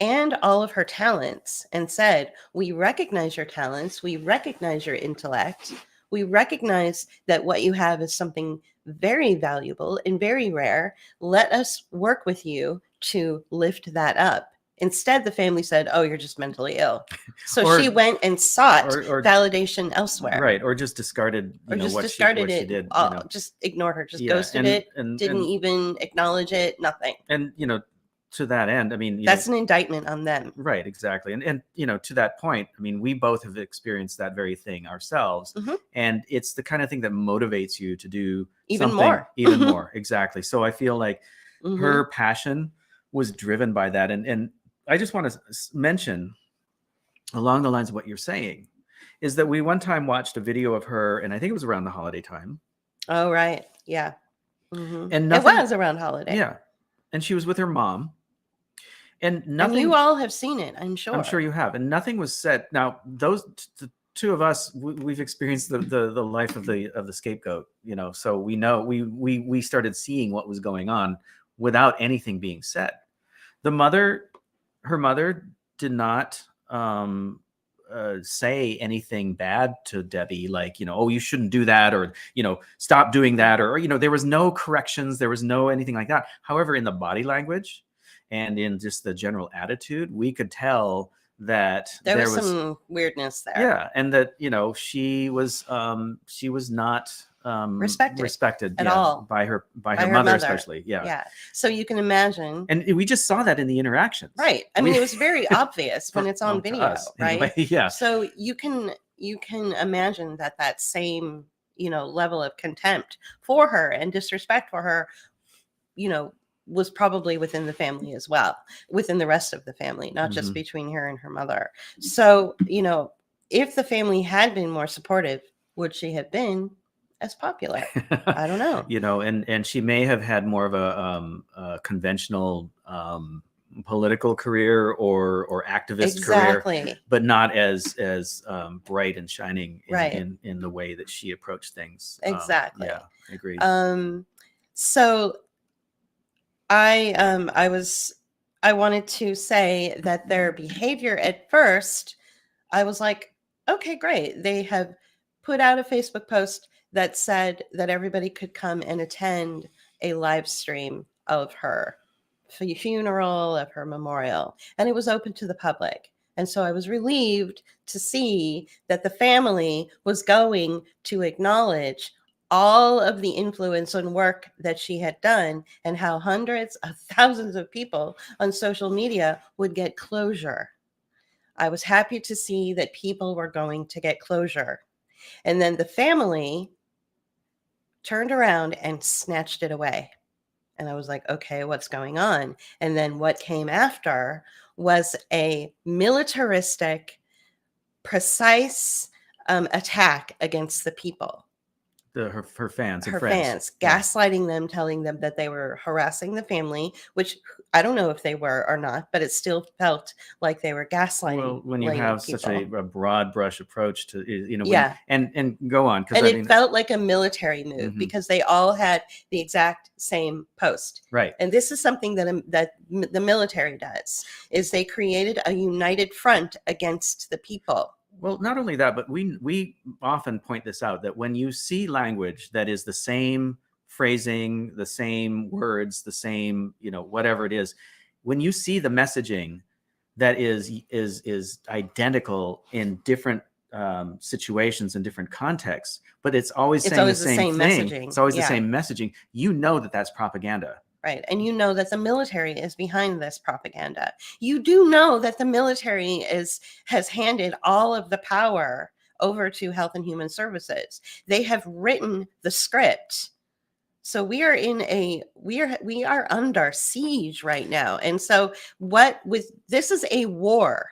and all of her talents and said, we recognize your talents, we recognize your intellect, we recognize that what you have is something very valuable and very rare. Let us work with you to lift that up. Instead, the family said, oh, you're just mentally ill. So she went and sought validation elsewhere. Right. Or just discarded, what she did. Just ignored her, just ghosted it, didn't even acknowledge it, nothing. And, to that end, I mean, that's an indictment on them. Right, exactly. And to that point, I mean, we both have experienced that very thing ourselves. And it's the kind of thing that motivates you to do even more. Exactly. So I feel like her passion was driven by that. And I just want to mention, along the lines of what you're saying, is that we one time watched a video of her, and I think it was around the holiday time. Oh, right. Yeah. And it was around holiday. Yeah. And she was with her mom. And nothing. And you all have seen it, I'm sure. I'm sure you have. And nothing was said. Now, those the two of us, we've experienced the life of the scapegoat. So we know we started seeing what was going on without anything being said. Her mother did not say anything bad to Debbie, like, oh, you shouldn't do that, or, stop doing that, or, there was no corrections, there was no anything like that. However, in the body language and in just the general attitude, we could tell that there was some weirdness there. Yeah, and that she was not respected at all by her mother, especially. Yeah. So you can imagine, and we just saw that in the interactions, right? I mean, it was very obvious when it's on video, us, right? Anyway, yeah. So you can imagine that same level of contempt for her and disrespect for her, was probably within the family as well, within the rest of the family, not just between her and her mother. So, if the family had been more supportive, would she have been as popular? I don't know. You know, and she may have had more of a conventional political career or activist career, Exactly. but not as bright and shining Right. in the way that she approached things. Exactly. Yeah, agreed. So I wanted to say that their behavior at first, I was like, okay, great. They have put out a Facebook post that said that everybody could come and attend a live stream of her funeral, of her memorial, and it was open to the public. And so I was relieved to see that the family was going to acknowledge all of the influence and work that she had done, and how hundreds of thousands of people on social media would get closure. I was happy to see that people were going to get closure. And then the family turned around and snatched it away. And I was like, okay, what's going on? And then what came after was a militaristic, precise attack against the people. Her fans and Her friends. fans, gaslighting them, telling them that they were harassing the family, which I don't know if they were or not, but it still felt like they were gaslighting. Well, when you have such a broad brush approach to, you know, yeah, and go on, and it felt like a military move because they all had the exact same post, right? And this is something that the military does: is they created a united front against the people. Well, not only that, but we often point this out, that when you see language that is the same phrasing, the same words, the same, you know, whatever it is, when you see the messaging that is identical in different situations and different contexts, but it's always saying the same thing. Messaging. It's always the same messaging. You know that that's propaganda. Right. And you know that the military is behind this propaganda. You do know that the military has handed all of the power over to Health and Human Services. They have written the script. So we are we are under siege right now. And so this is a war.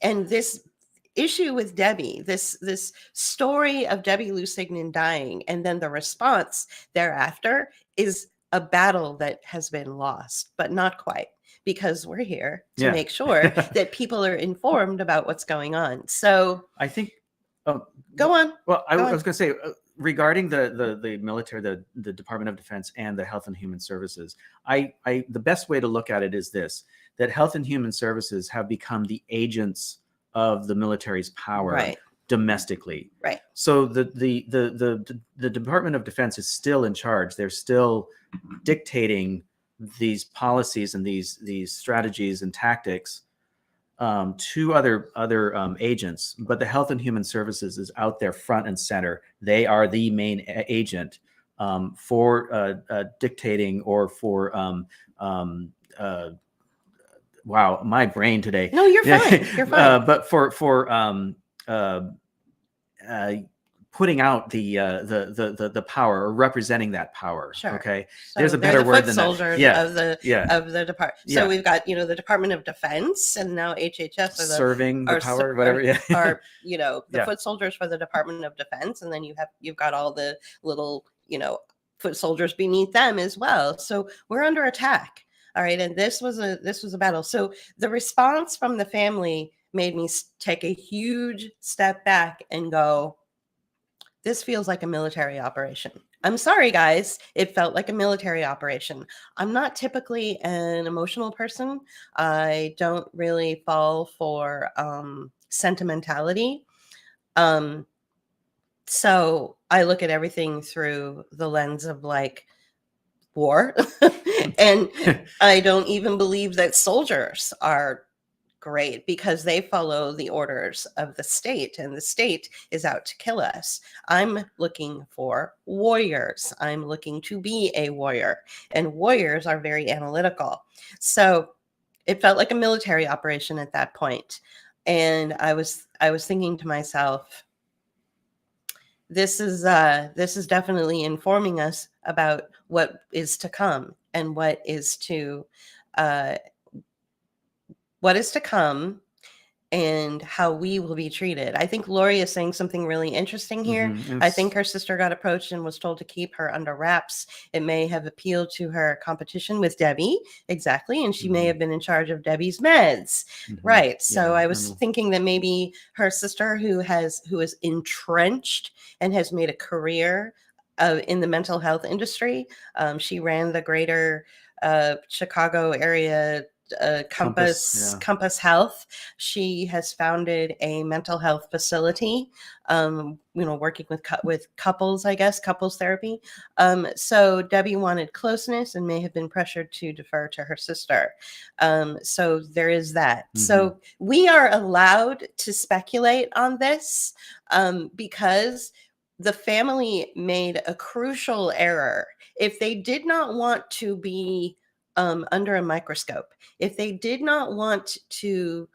And this issue with Debbie, this story of Debbie Lusignan dying, and then the response thereafter is a battle that has been lost, but not quite, because we're here to make sure that people are informed about what's going on. So I think, go on. Well, I was going to say, regarding the military, the Department of Defense and the Health and Human Services, the best way to look at it is this: that Health and Human Services have become the agents of the military's power domestically. Right. So the Department of Defense is still in charge. They're still dictating these policies and these strategies and tactics to other agents, but the Health and Human Services is out there front and center. They are the main agent for dictating or for wow, my brain today. No, you're fine. You're fine. But for putting out the power, or representing that power. Sure. Okay. So there's a better word than that. Yeah. Of the department. So we've got, the Department of Defense, and now HHS are serving the power, whatever. Are the foot soldiers for the Department of Defense, and then you've got all the little foot soldiers beneath them as well. So we're under attack. All right. And this was a battle. So the response from the family made me take a huge step back and go, this feels like a military operation. I'm sorry, guys. It felt like a military operation. I'm not typically an emotional person. I don't really fall for sentimentality. So I look at everything through the lens of war. And I don't even believe that soldiers are great, because they follow the orders of the state, and the state is out to kill us. I'm looking for warriors. I'm looking to be a warrior, and warriors are very analytical. So it felt like a military operation at that point. And I was thinking to myself, this is definitely informing us about what is to come, and what is to come and how we will be treated. I think Lori is saying something really interesting here. Mhm. I think her sister got approached and was told to keep her under wraps. It may have appealed to her competition with Debbie. Exactly. And she may Mhm. have been in charge of Debbie's meds. Mhm. Right. So Yeah, I was thinking that maybe her sister, who is entrenched and has made a career in the mental health industry. She ran the greater Chicago area Compass Health. She has founded a mental health facility, working with couples, I guess, couples therapy. So Debbie wanted closeness and may have been pressured to defer to her sister. So there is that. Mhm. So we are allowed to speculate on this because the family made a crucial error. If they did not want to be under a microscope, if they did not want to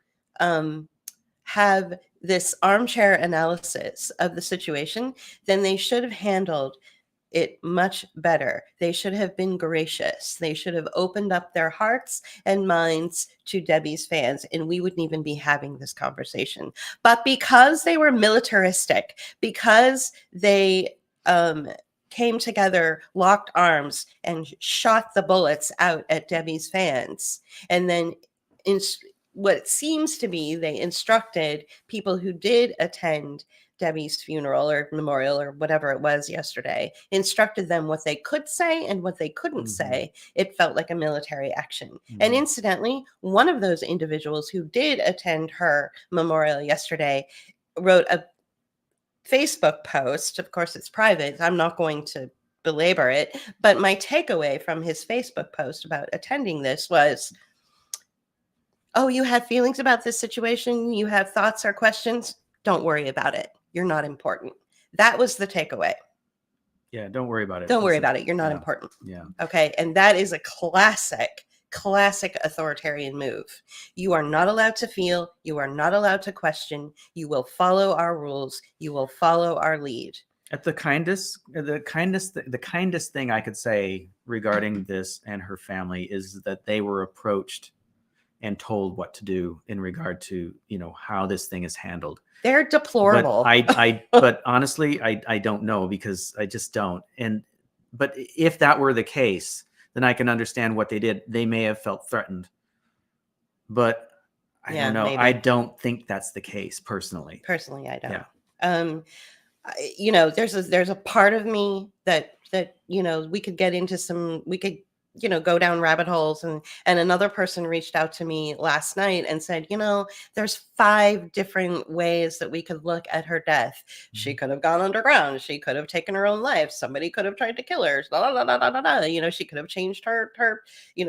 have this armchair analysis of the situation, then they should have handled it much better. They should have been gracious. They should have opened up their hearts and minds to Debbie's fans, and we wouldn't even be having this conversation. But because they were militaristic, because they came together, locked arms, and shot the bullets out at Debbie's fans, and then what it seems to be, they instructed people who did attend Debbie's funeral or memorial or whatever it was yesterday, instructed them what they could say and what they couldn't say. It felt like a military action. And incidentally, one of those individuals who did attend her memorial yesterday wrote a Facebook post. Of course, it's private. I'm not going to belabor it. But my takeaway from his Facebook post about attending this was, oh, you have feelings about this situation? You have thoughts or questions? Don't worry about it. You're not important. That was the takeaway. Yeah, don't worry about it. Don't worry about it. You're not important. Yeah. Okay. And that is a classic authoritarian move. You are not allowed to feel. You are not allowed to question. You will follow our rules. You will follow our lead. At the kindest thing I could say regarding this and her family is that they were approached and told what to do in regard to, how this thing is handled. They're deplorable. But honestly, I don't know, because I just don't. But if that were the case, then I can understand what they did. They may have felt threatened, but I don't know. Maybe. I don't think that's the case personally. Personally, I don't. Yeah. There's a part of me that we could get into we could go down rabbit holes, and another person reached out to me last night and said, there's 5 different ways that we could look at her death. She could have gone underground. She could have taken her own life. Somebody could have tried to kill her. She could have changed her,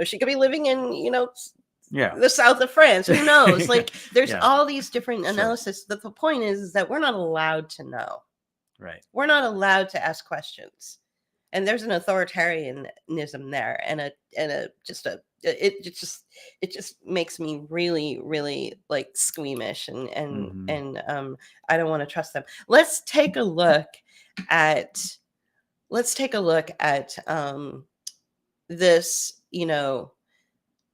she could be living in, the south of France. Who knows? Like, there's all these different analysis. That the point is that we're not allowed to know. Right. We're not allowed to ask questions. And there's an authoritarianism there, and it just makes me really, really like squeamish, and I don't want to trust them. Let's take a look at this,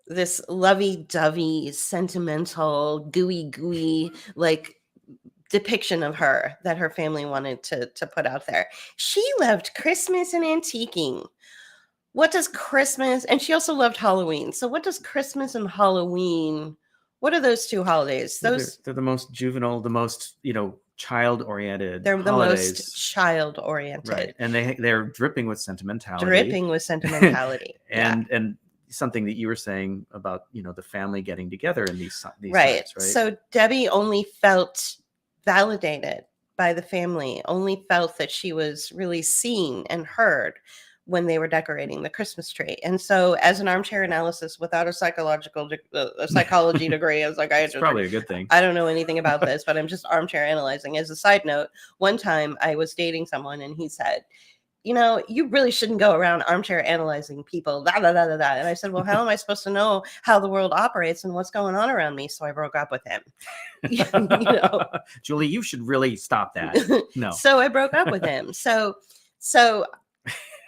this lovey-dovey, sentimental, gooey, like depiction of her that her family wanted to put out there. She loved Christmas and antiquing. What does Christmas, and she also loved Halloween. So what does Christmas and Halloween, what are those 2 holidays? They're the most juvenile, the most, child-oriented. They're the most child-oriented. Right. And they're dripping with sentimentality. And something that you were saying about, the family getting together in these right. times, right? So Debbie only felt validated by the family, only felt that she was really seen and heard when they were decorating the Christmas tree. And so, as an armchair analysis without a psychology degree, as like it's probably a good thing. I don't know anything about this, but I'm just armchair analyzing. As a side note, one time I was dating someone and he said, you really shouldn't go around armchair analyzing people. And I said, well, how am I supposed to know how the world operates and what's going on around me? So I broke up with him. Julie, you should really stop that. No. So I broke up with him. So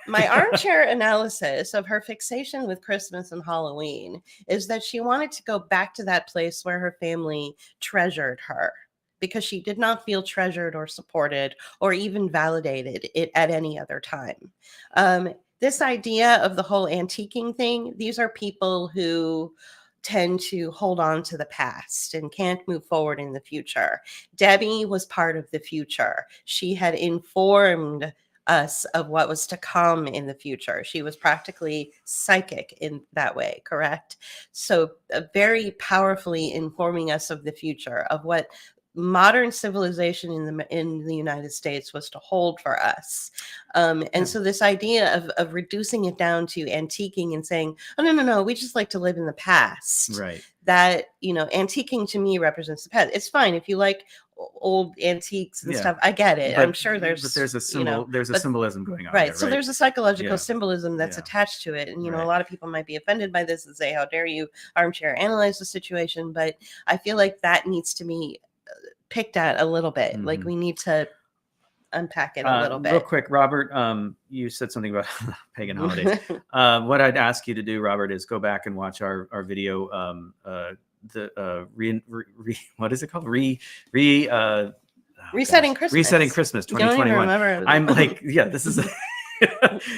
My armchair analysis of her fixation with Christmas and Halloween is that she wanted to go back to that place where her family treasured her, because she did not feel treasured or supported or even validated it at any other time. This idea of the whole antiquing thing, these are people who tend to hold on to the past and can't move forward in the future. Debbie was part of the future. She had informed us of what was to come in the future. She was practically psychic in that way, correct? So very powerfully informing us of the future, of what modern civilization in the United States was to hold for us. And so this idea of reducing it down to antiquing and saying, oh, no, we just like to live in the past. Right. That, antiquing to me represents the past. It's fine if you like old antiques and stuff. I get it. I'm sure there's a symbol. There's a symbolism going on. Right. There, so there's a psychological symbolism that's Yeah. attached to it. And, a Right. lot of people might be offended by this and say, how dare you armchair analyze the situation? But I feel like that needs to be picked at a little bit. Like Mhm. we need to unpack it a little bit. Real quick, Robert, you said something about pagan holidays. What I'd ask you to do, Robert, is go back and watch our video. What is it called? Resetting Christmas. Resetting Christmas You don't even 2021. remember. I'm like, yeah, this is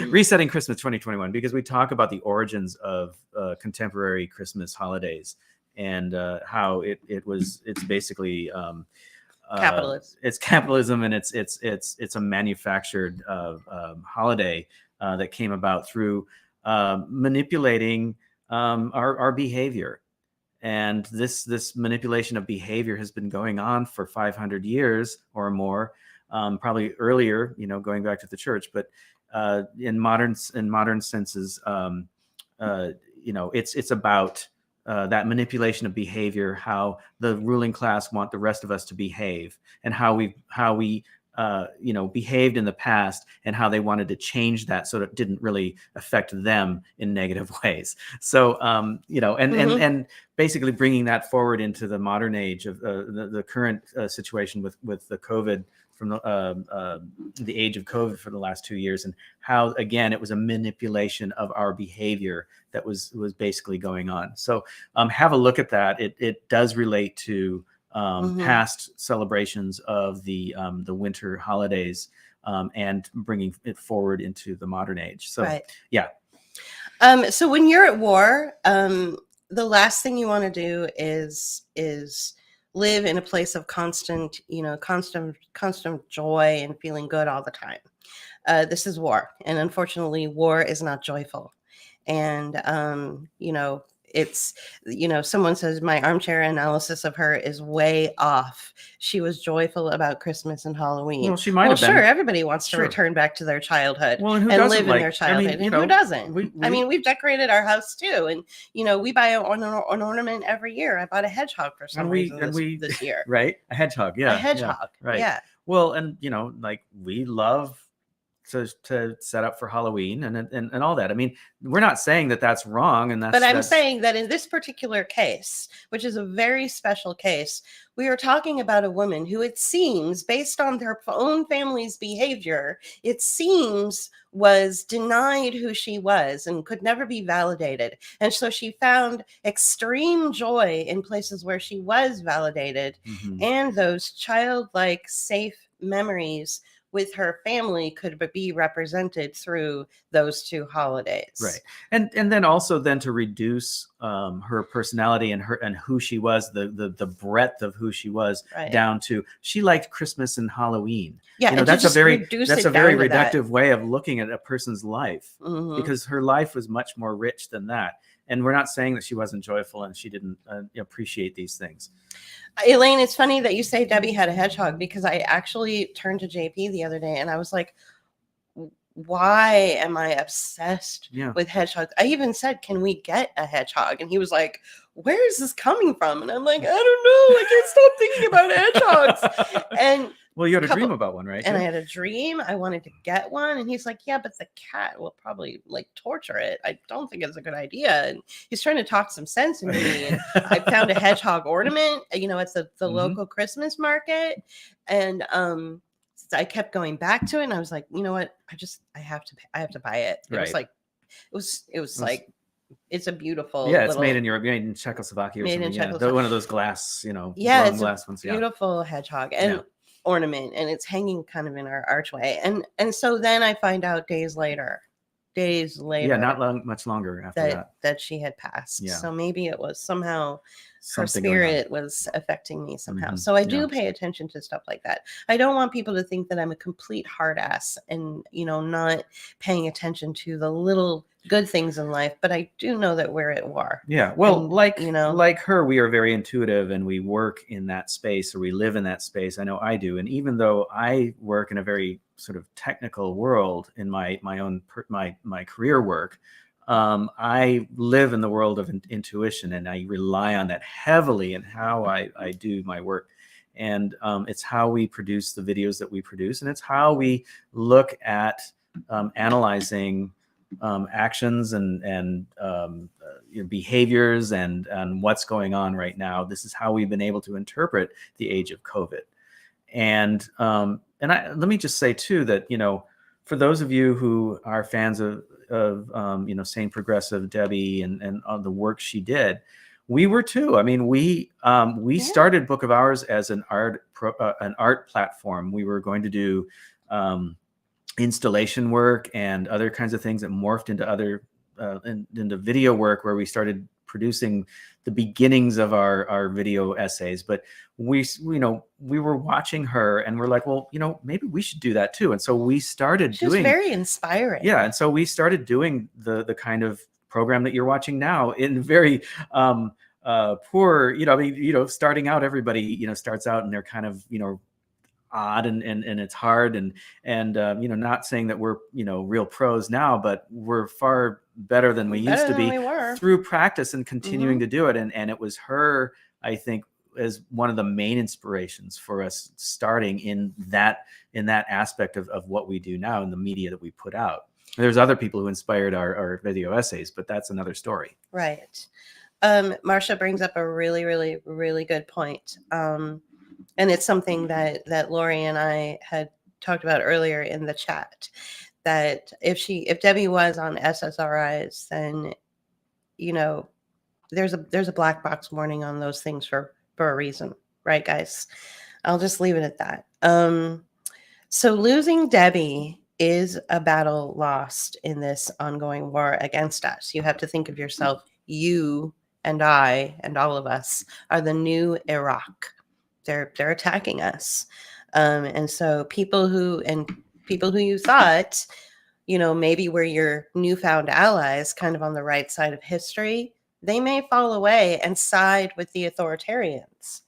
Resetting Christmas 2021, because we talk about the origins of contemporary Christmas holidays and how it's basically Capitalism. It's capitalism, and it's a manufactured holiday that came about through manipulating our behavior. And this manipulation of behavior has been going on for 500 years or more, probably earlier, going back to the church. But in modern senses, it's about that manipulation of behavior, how the ruling class want the rest of us to behave, and how we behaved in the past, and how they wanted to change that so that it didn't really affect them in negative ways. So, and basically bringing that forward into the modern age of the current situation with the COVID, from the age of COVID for the last 2 years, and how, again, it was a manipulation of our behavior that was basically going on. So have a look at that. It does relate to past celebrations of the winter holidays, and bringing it forward into the modern age. So, right. Yeah. So when you're at war, the last thing you want to do is live in a place of constant joy and feeling good all the time. This is war, and unfortunately, war is not joyful. And it's, someone says my armchair analysis of her is way off. She was joyful about Christmas and Halloween. Well, she might have been. Sure, everybody wants to Sure. return back to their childhood, Well, and live in their childhood. And who doesn't? We've decorated our house too, and we buy an ornament every year. I bought a hedgehog for some reason this year. Right, a hedgehog. Yeah, a hedgehog. Yeah, right. Yeah. Well, and we love to set up for Halloween and all that. I mean, we're not saying that that's wrong, but I'm saying that in this particular case, which is a very special case, we are talking about a woman who, it seems, based on their own family's behavior, it seems was denied who she was and could never be validated. And so she found extreme joy in places where she was validated, and those childlike, safe memories with her family could be represented through those two holidays. Right. And then also to reduce her personality and who she was, the breadth of who she was, down to, she liked Christmas and Halloween. Yeah. That's a very reductive way of looking at a person's life, because her life was much more rich than that. And we're not saying that she wasn't joyful and she didn't appreciate these things. Elaine, it's funny that you say Debbie had a hedgehog, because I actually turned to JP the other day and I was like, why am I obsessed with hedgehogs? I even said, can we get a hedgehog? And he was like, where is this coming from? And I'm like, I don't know. I can't stop thinking about hedgehogs. And well, you had a dream about one, right? And I had a dream. I wanted to get one. And he's like, yeah, but the cat will probably torture it. I don't think it's a good idea. And he's trying to talk some sense into me. And I found a hedgehog ornament, at the local Christmas market. And I kept going back to it, and I was like, you know what? I have to buy it. It was Right. like, it was like, it's a beautiful. Yeah, it's little, made in Europe, made in Czechoslovakia or Made in something. Yeah, Czechoslovakia. one of those glass, Yeah, blown it's glass a ones. Yeah. beautiful hedgehog and ornament, and it's hanging kind of in our archway. And so then I find out days later, Yeah, not much longer after that she had passed. Yeah. So maybe it was somehow her Something going on. spirit was affecting me somehow. Mhm. So I Yeah. do pay attention to stuff like that. I don't want people to think that I'm a complete hard ass and, not paying attention to the little good things in life, but I do know that we're at war. Yeah. Well, And, like her, we are very intuitive and we work in that space, or we live in that space. I know I do. And even though I work in a very sort of technical world in my own my career work, I live in the world of intuition, and I rely on that heavily in how I do my work. And it's how we produce the videos that we produce, and it's how we look at analyzing actions and behaviors and what's going on right now. This is how we've been able to interpret the age of COVID. And let me just say too that for those of you who are fans of sane progressive Debbie and the work she did, we were too. I mean, we started Book of Hours as an art platform. We were going to do installation work and other kinds of things that morphed into other into video work, where we started producing the beginnings of our video essays. But we were watching her and we're like, well, maybe we should do that too. And so we started doing. Very inspiring. Yeah, and so we started doing the kind of program that you're watching now in very poor. Starting out, everybody starts out and they're kind of odd and it's hard and not saying that we're real pros now, but we're far better than we used to be through practice and continuing to do it. And it was her, I think, as one of the main inspirations for us starting in that aspect of what we do now in the media that we put out. There's other people who inspired our video essays, but that's another story. Right. Marcia brings up a really, really, really good point. And it's something that Lori and I had talked about earlier in the chat, that if Debbie was on SSRIs, then, there's a black box warning on those things for a reason. Right, guys? I'll just leave it at that. So losing Debbie is a battle lost in this ongoing war against us. You have to think of yourself, you and I and all of us are the new Iraq. They're attacking us. And so people who you thought, maybe were your newfound allies kind of on the right side of history, they may fall away and side with the authoritarians,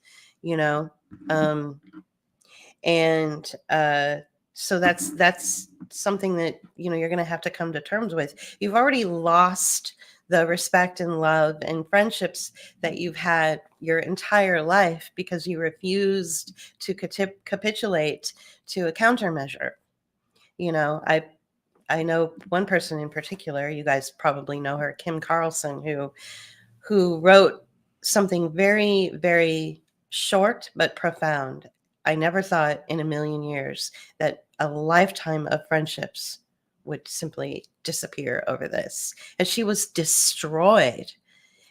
so that's something that, you're going to have to come to terms with. You've already lost the respect and love and friendships that you've had your entire life because you refused to capitulate to a countermeasure. I know one person in particular, you guys probably know her, Kim Carlson, who wrote something very, very short but profound. I never thought in a million years that a lifetime of friendships would simply disappear over this. And she was destroyed.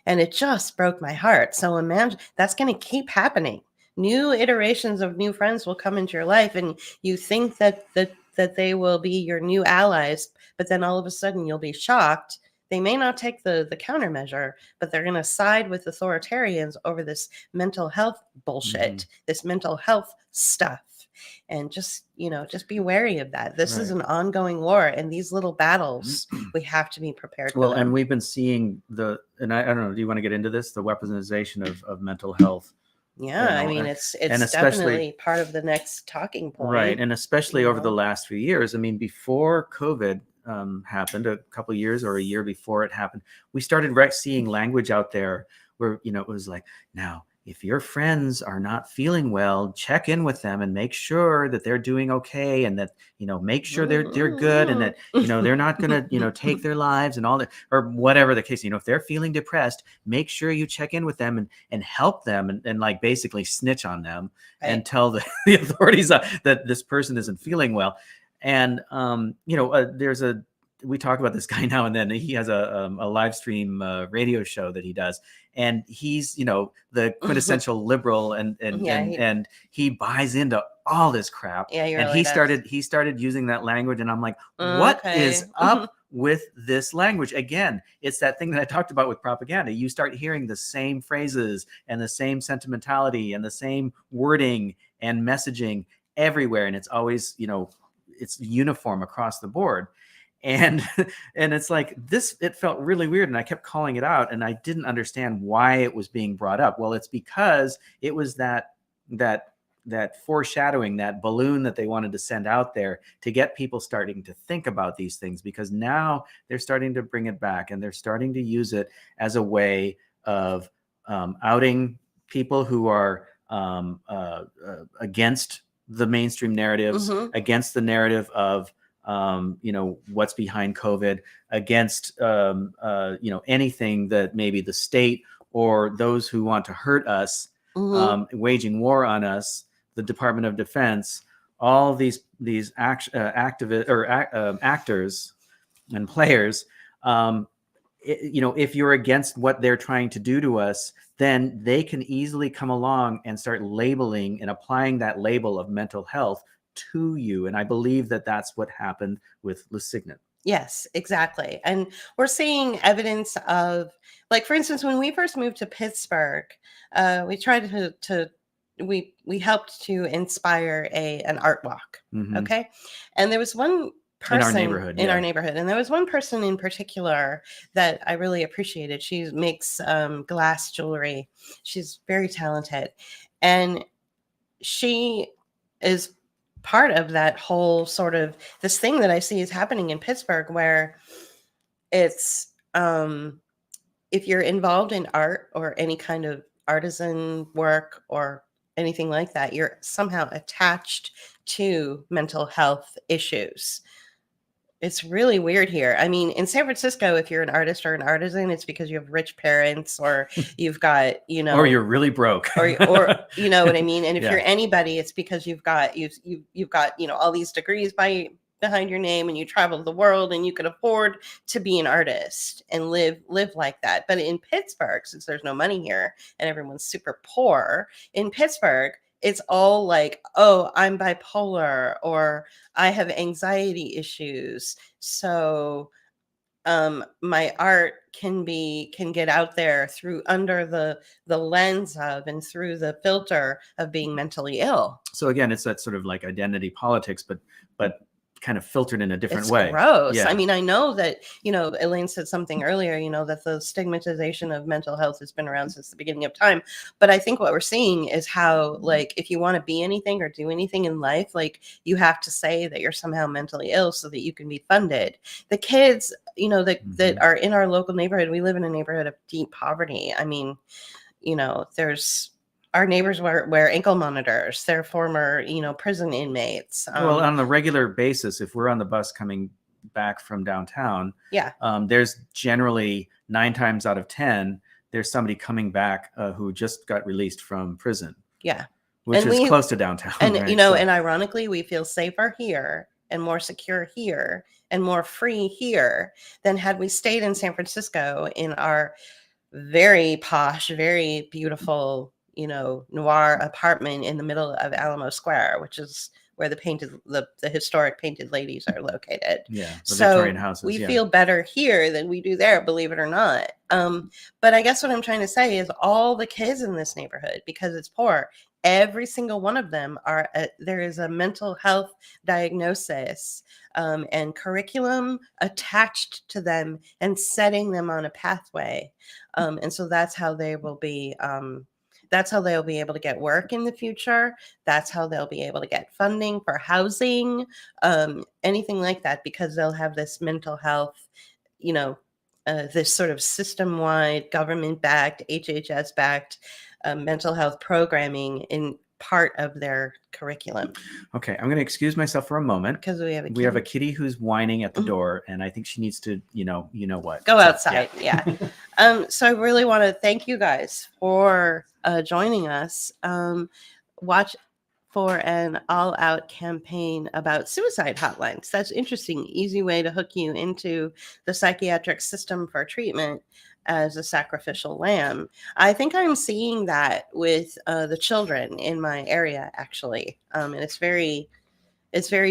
And it just broke my heart. So imagine that's going to keep happening. New iterations of new friends will come into your life, and you think that they will be your new allies, but then all of a sudden you'll be shocked. They may not take the countermeasure, but they're going to side with authoritarians over this mental health bullshit, this mental health stuff. And just be wary of that. This is an ongoing war, and these little battles, we have to be prepared for them. And we've been seeing and I don't know, do you want to get into this? The weaponization of mental health. Yeah, I mean, it's definitely part of the next talking point. Right, and especially over the last few years. I mean, before COVID happened, a couple of years or a year before it happened, we started seeing language out there where, it was like, now if your friends are not feeling well, check in with them and make sure that they're doing okay, and that, make sure they're good, and that, they're not going to, take their lives and all that, or whatever the case. If they're feeling depressed, make sure you check in with them and help them, and like basically snitch on them and tell the authorities that this person isn't feeling well. And we talk about this guy now and then. He has a live stream radio show that he does, and he's the quintessential liberal, and he buys into all this crap. Yeah, and really he started using that language, and I'm like, what is up with this language? Again, it's that thing that I talked about with propaganda. You start hearing the same phrases and the same sentimentality and the same wording and messaging everywhere, and it's always it's uniform across the board. And it's like this, it felt really weird, and I kept calling it out, and I didn't understand why it was being brought up. Well, it's because it was that foreshadowing, that balloon that they wanted to send out there to get people starting to think about these things, because now they're starting to bring it back, and they're starting to use it as a way of outing people who are against the mainstream narratives, against the narrative of what's behind COVID, against anything that maybe the state or those who want to hurt us, waging war on us, the Department of Defense, all these activists or actors and players. If you're against what they're trying to do to us, then they can easily come along and start labeling and applying that label of mental health to you. And I believe that that's what happened with Lusignan. Yes, exactly. And we're seeing evidence of, like, for instance, when we first moved to Pittsburgh, we tried we helped to inspire an art walk. Okay. And there was one person in our neighborhood. And there was one person in particular that I really appreciated. She makes glass jewelry. She's very talented. And she is part of that whole sort of this thing that I see is happening in Pittsburgh, where it's if you're involved in art or any kind of artisan work or anything like that, you're somehow attached to mental health issues. It's really weird here. I mean, in San Francisco, if you're an artist or an artisan, it's because you have rich parents, or you've got, or you're really broke, or you know what I mean. And if you're anybody, it's because you've got all these degrees behind your name, and you travel the world, and you can afford to be an artist and live like that. But in Pittsburgh, since there's no money here and everyone's super poor in Pittsburgh, it's all like, oh, I'm bipolar, or I have anxiety issues. So my art can get out there under the lens of and through the filter of being mentally ill. So again, it's that sort of like identity politics, but kind of filtered in a different way. Gross. Yeah. I mean, I know that, Elaine said something earlier, that the stigmatization of mental health has been around since the beginning of time. But I think what we're seeing is how, like, if you want to be anything or do anything in life, like, you have to say that you're somehow mentally ill so that you can be funded. The kids, that are in our local neighborhood, we live in a neighborhood of deep poverty. I mean, there's our neighbors wear ankle monitors. They're former, prison inmates. Well, on a regular basis, if we're on the bus coming back from downtown, there's generally 9 times out of 10, there's somebody coming back who just got released from prison. Yeah. Which is close to downtown. And, right? And ironically, we feel safer here and more secure here and more free here than had we stayed in San Francisco in our very posh, very beautiful, noir apartment in the middle of Alamo Square, which is where the historic painted ladies are located. Yeah, the Victorian houses. We feel better here than we do there, believe it or not. But I guess what I'm trying to say is all the kids in this neighborhood, because it's poor, every single one of them there is a mental health diagnosis and curriculum attached to them and setting them on a pathway. And so that's how they will be. That's how they'll be able to get work in the future. That's how they'll be able to get funding for housing, anything like that, because they'll have this mental health, this sort of system-wide, government-backed, HHS-backed mental health programming in part of their curriculum. Okay, I'm going to excuse myself for a moment because we have a we have a kitty who's whining at the Mhm. door, and I think she needs to, you know what, go So, outside. Yeah. So I really want to thank you guys for joining us. Watch for an all-out campaign about suicide hotlines. That's interesting. Easy way to hook you into the psychiatric system for treatment as a sacrificial lamb. I think I'm seeing that with the children in my area, actually, and it's very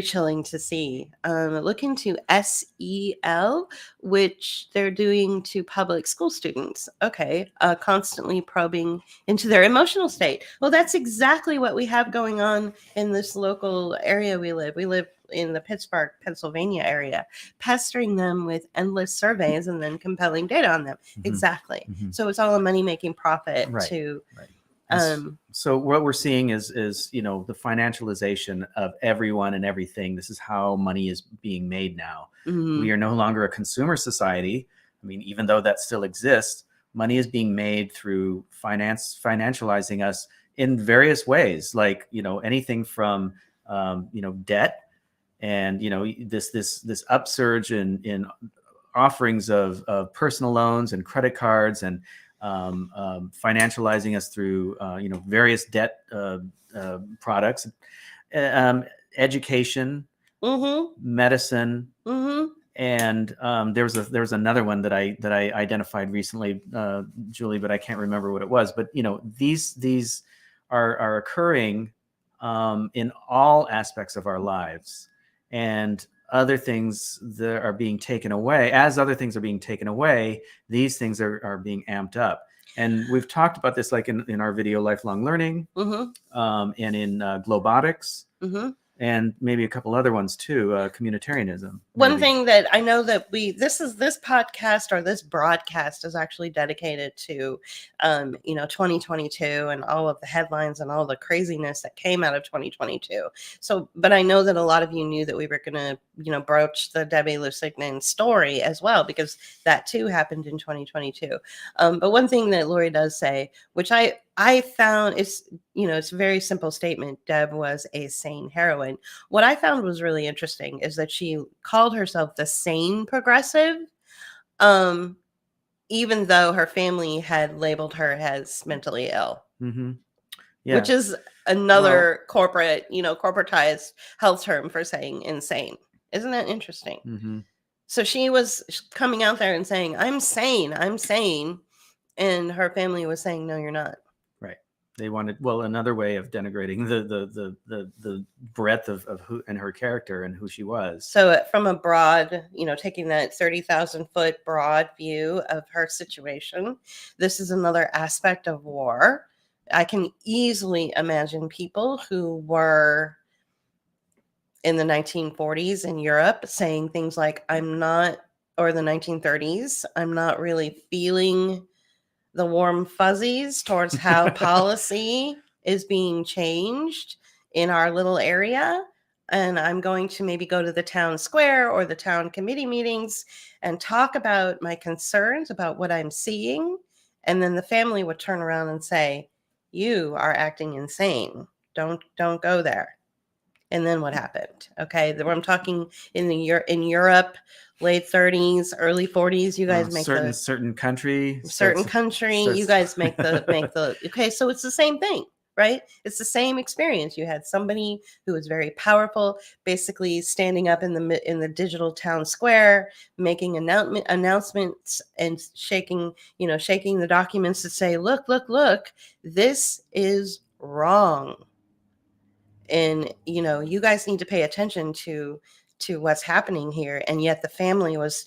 chilling to see. Look into SEL, which they're doing to public school students. Okay, constantly probing into their emotional state. Well, that's exactly what we have going on in this local area we live. We live in the Pittsburgh, Pennsylvania area, pestering them with endless surveys and then compelling data on them. Mhm. Exactly. Mhm. So it's all a money-making profit Right. to Right. um So what we're seeing is the financialization of everyone and everything. This is how money is being made now. mhm. We are no longer a consumer society. I mean, even though that still exists, money is being made through financializing us in various ways, like anything from debt, and this upsurge in offerings of personal loans and credit cards, and financializing us through various debt products, education, Mhm. medicine, Mhm. and there was another one that I identified recently, Julie, but I can't remember what it was. But these are occurring in all aspects of our lives, and other things that are being taken away. As other things are being taken away, these things are being amped up. And we've talked about this, like in our video, lifelong learning, Mhm. and in globotics, Mhm. and maybe a couple other ones too, communitarianism. One maybe. thing that I know that this podcast or this broadcast is actually dedicated to 2022 and all of the headlines and all the craziness that came out of 2022. So, but I know that a lot of you knew that we were going to broach the Debbie Lusignan story as well, because that too happened in 2022. But one thing that Lori does say, which I found is, it's a very simple statement: Deb was a sane heroine. What I found was really interesting is that she called herself the sane progressive, even though her family had labeled her as mentally ill, Mm-hmm. Yeah. which is another corporatized health term for saying insane. Isn't that interesting? Mm-hmm. So she was coming out there and saying, I'm sane. And her family was saying, no, you're not. Right. They wanted, another way of denigrating the breadth of who and her character and who she was. So from a broad, taking that 30,000 foot broad view of her situation, this is another aspect of war. I can easily imagine people who were in the 1940s in Europe saying things like, or the 1930s, I'm not really feeling the warm fuzzies towards how policy is being changed in our little area. And I'm going to maybe go to the town square or the town committee meetings and talk about my concerns about what I'm seeing. And then the family would turn around and say, you are acting insane. Don't go there. And then what happened? Okay, I'm talking in Europe, late 30s, early 40s. You guys make certain country. You guys make the okay. So it's the same thing, right? It's the same experience. You had somebody who was very powerful, basically standing up in the digital town square, making announcements and shaking the documents to say, look, this is wrong. And you guys need to pay attention to what's happening here. And yet the family was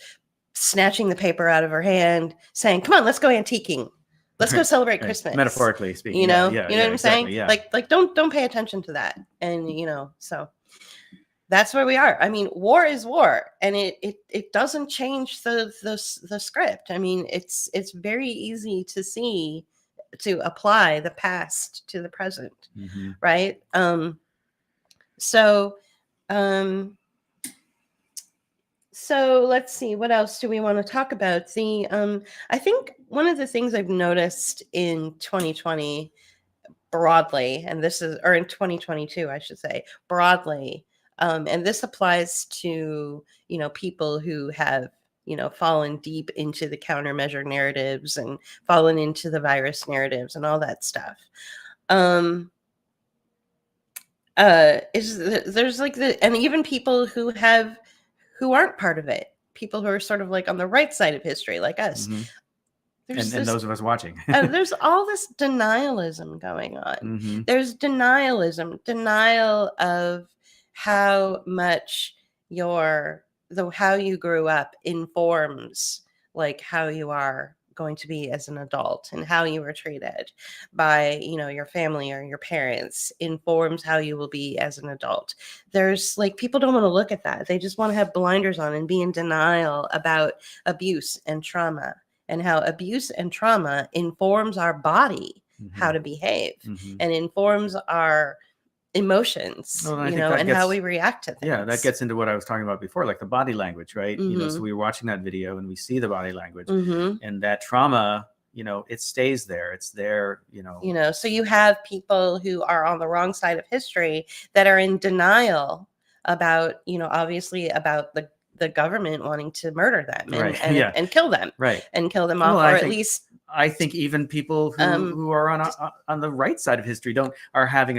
snatching the paper out of her hand, saying, come on, let's go antiquing, let's go celebrate Christmas, metaphorically speaking. you know what I'm exactly, saying? yeah. Like don't pay attention to that. And so that's where we are. I mean, war is war, and it doesn't change the script. I mean, it's very easy to see, to apply the past to the present. Mm-hmm. So let's see, what else do we want to talk about? I think one of the things I've noticed in 2020 broadly, and this is, or in 2022, I should say, broadly, and this applies to, people who have, fallen deep into the countermeasure narratives and fallen into the virus narratives and all that stuff. There's like and even people who aren't part of it, people who are sort of like on the right side of history, like us. Mhm. And There's those of us watching. there's all this denialism going on. Mhm. There's denial of how much how you grew up informs like how you are going to be as an adult, and how you were treated by, your family or your parents informs how you will be as an adult. There's like, people don't want to look at that. They just want to have blinders on and be in denial about abuse and trauma, and how abuse and trauma informs our body how to behave, and informs our emotions, Well, and I think that and how we react to things. Yeah, that gets into what I was talking about before, like the body language, right? So Mhm. we were watching that video and we see the body language, Mhm. and that trauma, it stays there. It's there, So you have people who are on the wrong side of history that are in denial about, obviously about the government wanting to murder them Right. and Yeah. and kill them Right. and kill them Well, off, or at least I think even people who are on the right side of history are having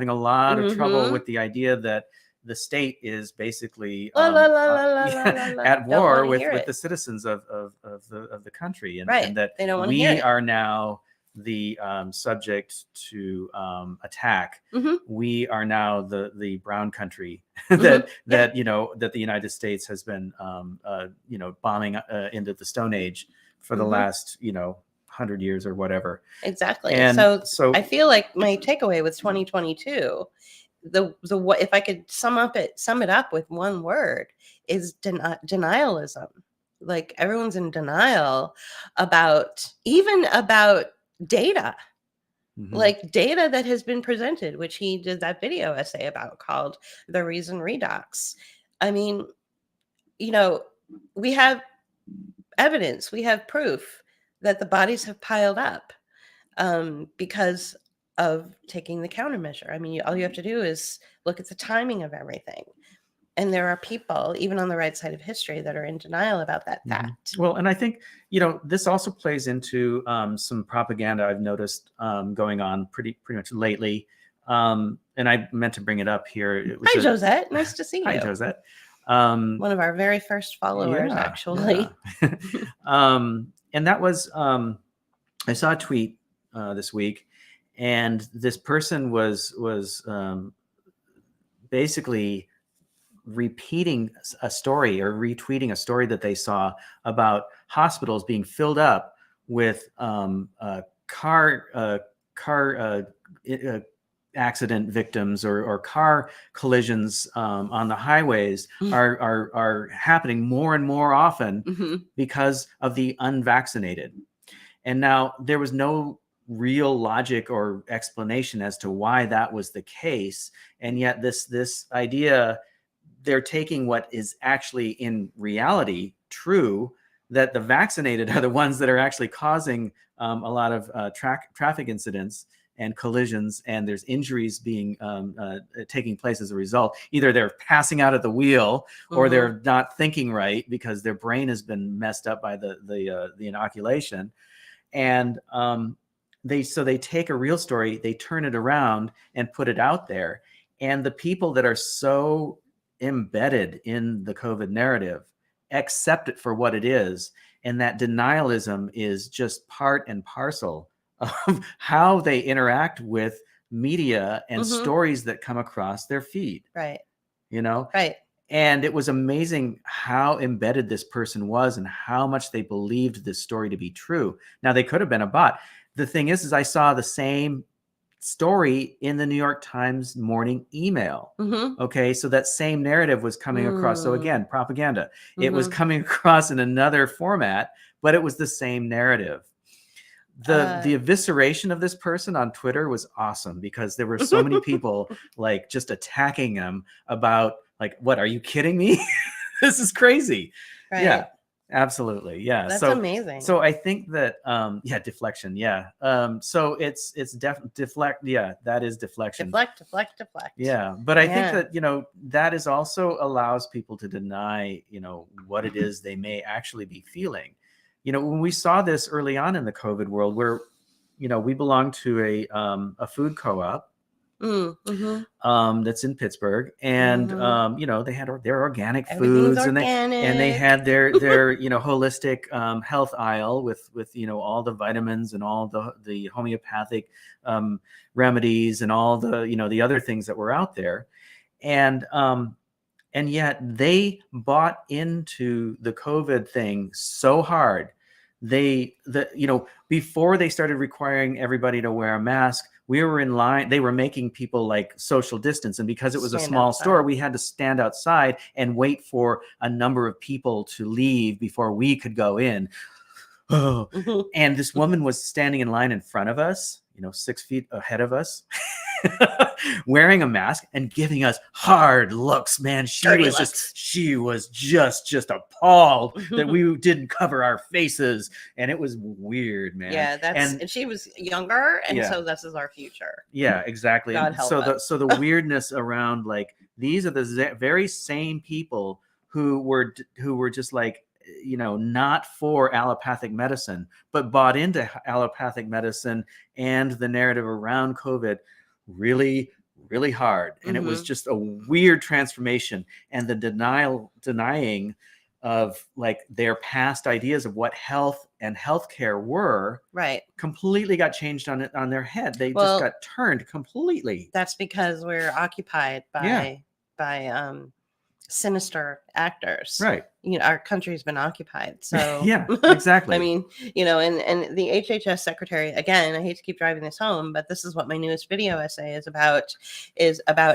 a lot of trouble with the idea that the state is basically at war with the citizens of the country, and that they don't want to hear we it. are now the subject to attack. We are now the brown country that that the United States has been bombing into the Stone Age for the last 100 years or whatever. Exactly. And so I feel like my takeaway with 2022, what if I could sum it up with one word, is denialism. Like, everyone's in denial about data, like data that has been presented, which he did that video essay about, called The Reason Redux. I mean, we have evidence, we have proof that the bodies have piled up because of taking the countermeasure. I mean, all you have to do is look at the timing of everything. And there are people, even on the right side of history, that are in denial about that fact. Well, and I think, this also plays into some propaganda I've noticed going on pretty much lately. And I meant to bring it up here. Hi, Josette. Nice to see you. Hi, Josette. One of our very first followers, actually. Yeah. And that was, I saw a tweet this week, and this person was basically repeating a story, or retweeting a story that they saw about hospitals being filled up with car accident victims, or car collisions on the highways are happening more and more often because of the unvaccinated. And now there was no real logic or explanation as to why that was the case. And yet this idea, they're taking what is actually in reality true, that the vaccinated are the ones that are actually causing a lot of traffic incidents and collisions, and there's injuries being taking place as a result. Either they're passing out at the wheel, or they're not thinking right because their brain has been messed up by the inoculation. And they take a real story, they turn it around and put it out there. And the people that are so embedded in the COVID narrative accept it for what it is. And that denialism is just part and parcel of how they interact with media and stories that come across their feed. Right. Right. And it was amazing how embedded this person was and how much they believed this story to be true. Now, they could have been a bot. The thing is I saw the same story in the New York Times morning email. Okay, so that same narrative was coming across. So again, propaganda. It was coming across in another format, but it was the same narrative. The evisceration of this person on Twitter was awesome, because there were so many people like just attacking him about, like, what, are you kidding me? This is crazy. Right. Yeah, absolutely. Yeah. That's so amazing. so I think that deflection. Yeah. So it's deflect. Yeah, that is deflection. Deflect. Yeah, but I think Yeah. that that is also allows people to deny what it is they may actually be feeling. When we saw this early on in the COVID world, where we belong to a food co-op that's in Pittsburgh, and they had their organic Everything's foods, and they organic. had their holistic health aisle with all the vitamins and all the homeopathic remedies and all the other things that were out there, and yet they bought into the COVID thing so hard. Before they started requiring everybody to wear a mask, we were in line. They were making people like social distance. And because it was a small store, we had to stand outside and wait for a number of people to leave before we could go in. Oh. And this woman was standing in line in front of us, 6 feet ahead of us, wearing a mask and giving us hard looks, man. She was just appalled that we didn't cover our faces, and it was weird, man. Yeah, and she was younger, and so this is our future. Yeah, exactly. God help us. So the weirdness around, like, these are the very same people who were just like, not for allopathic medicine, but bought into allopathic medicine and the narrative around COVID really, really hard. And it was just a weird transformation, and the denying of like their past ideas of what health and healthcare were, right, completely got changed on their head. They just got turned completely. That's because we're occupied by sinister actors, right? Our country's been occupied, so yeah, exactly. I mean, and the HHS secretary, again, I hate to keep driving this home, but this is what my newest video essay is about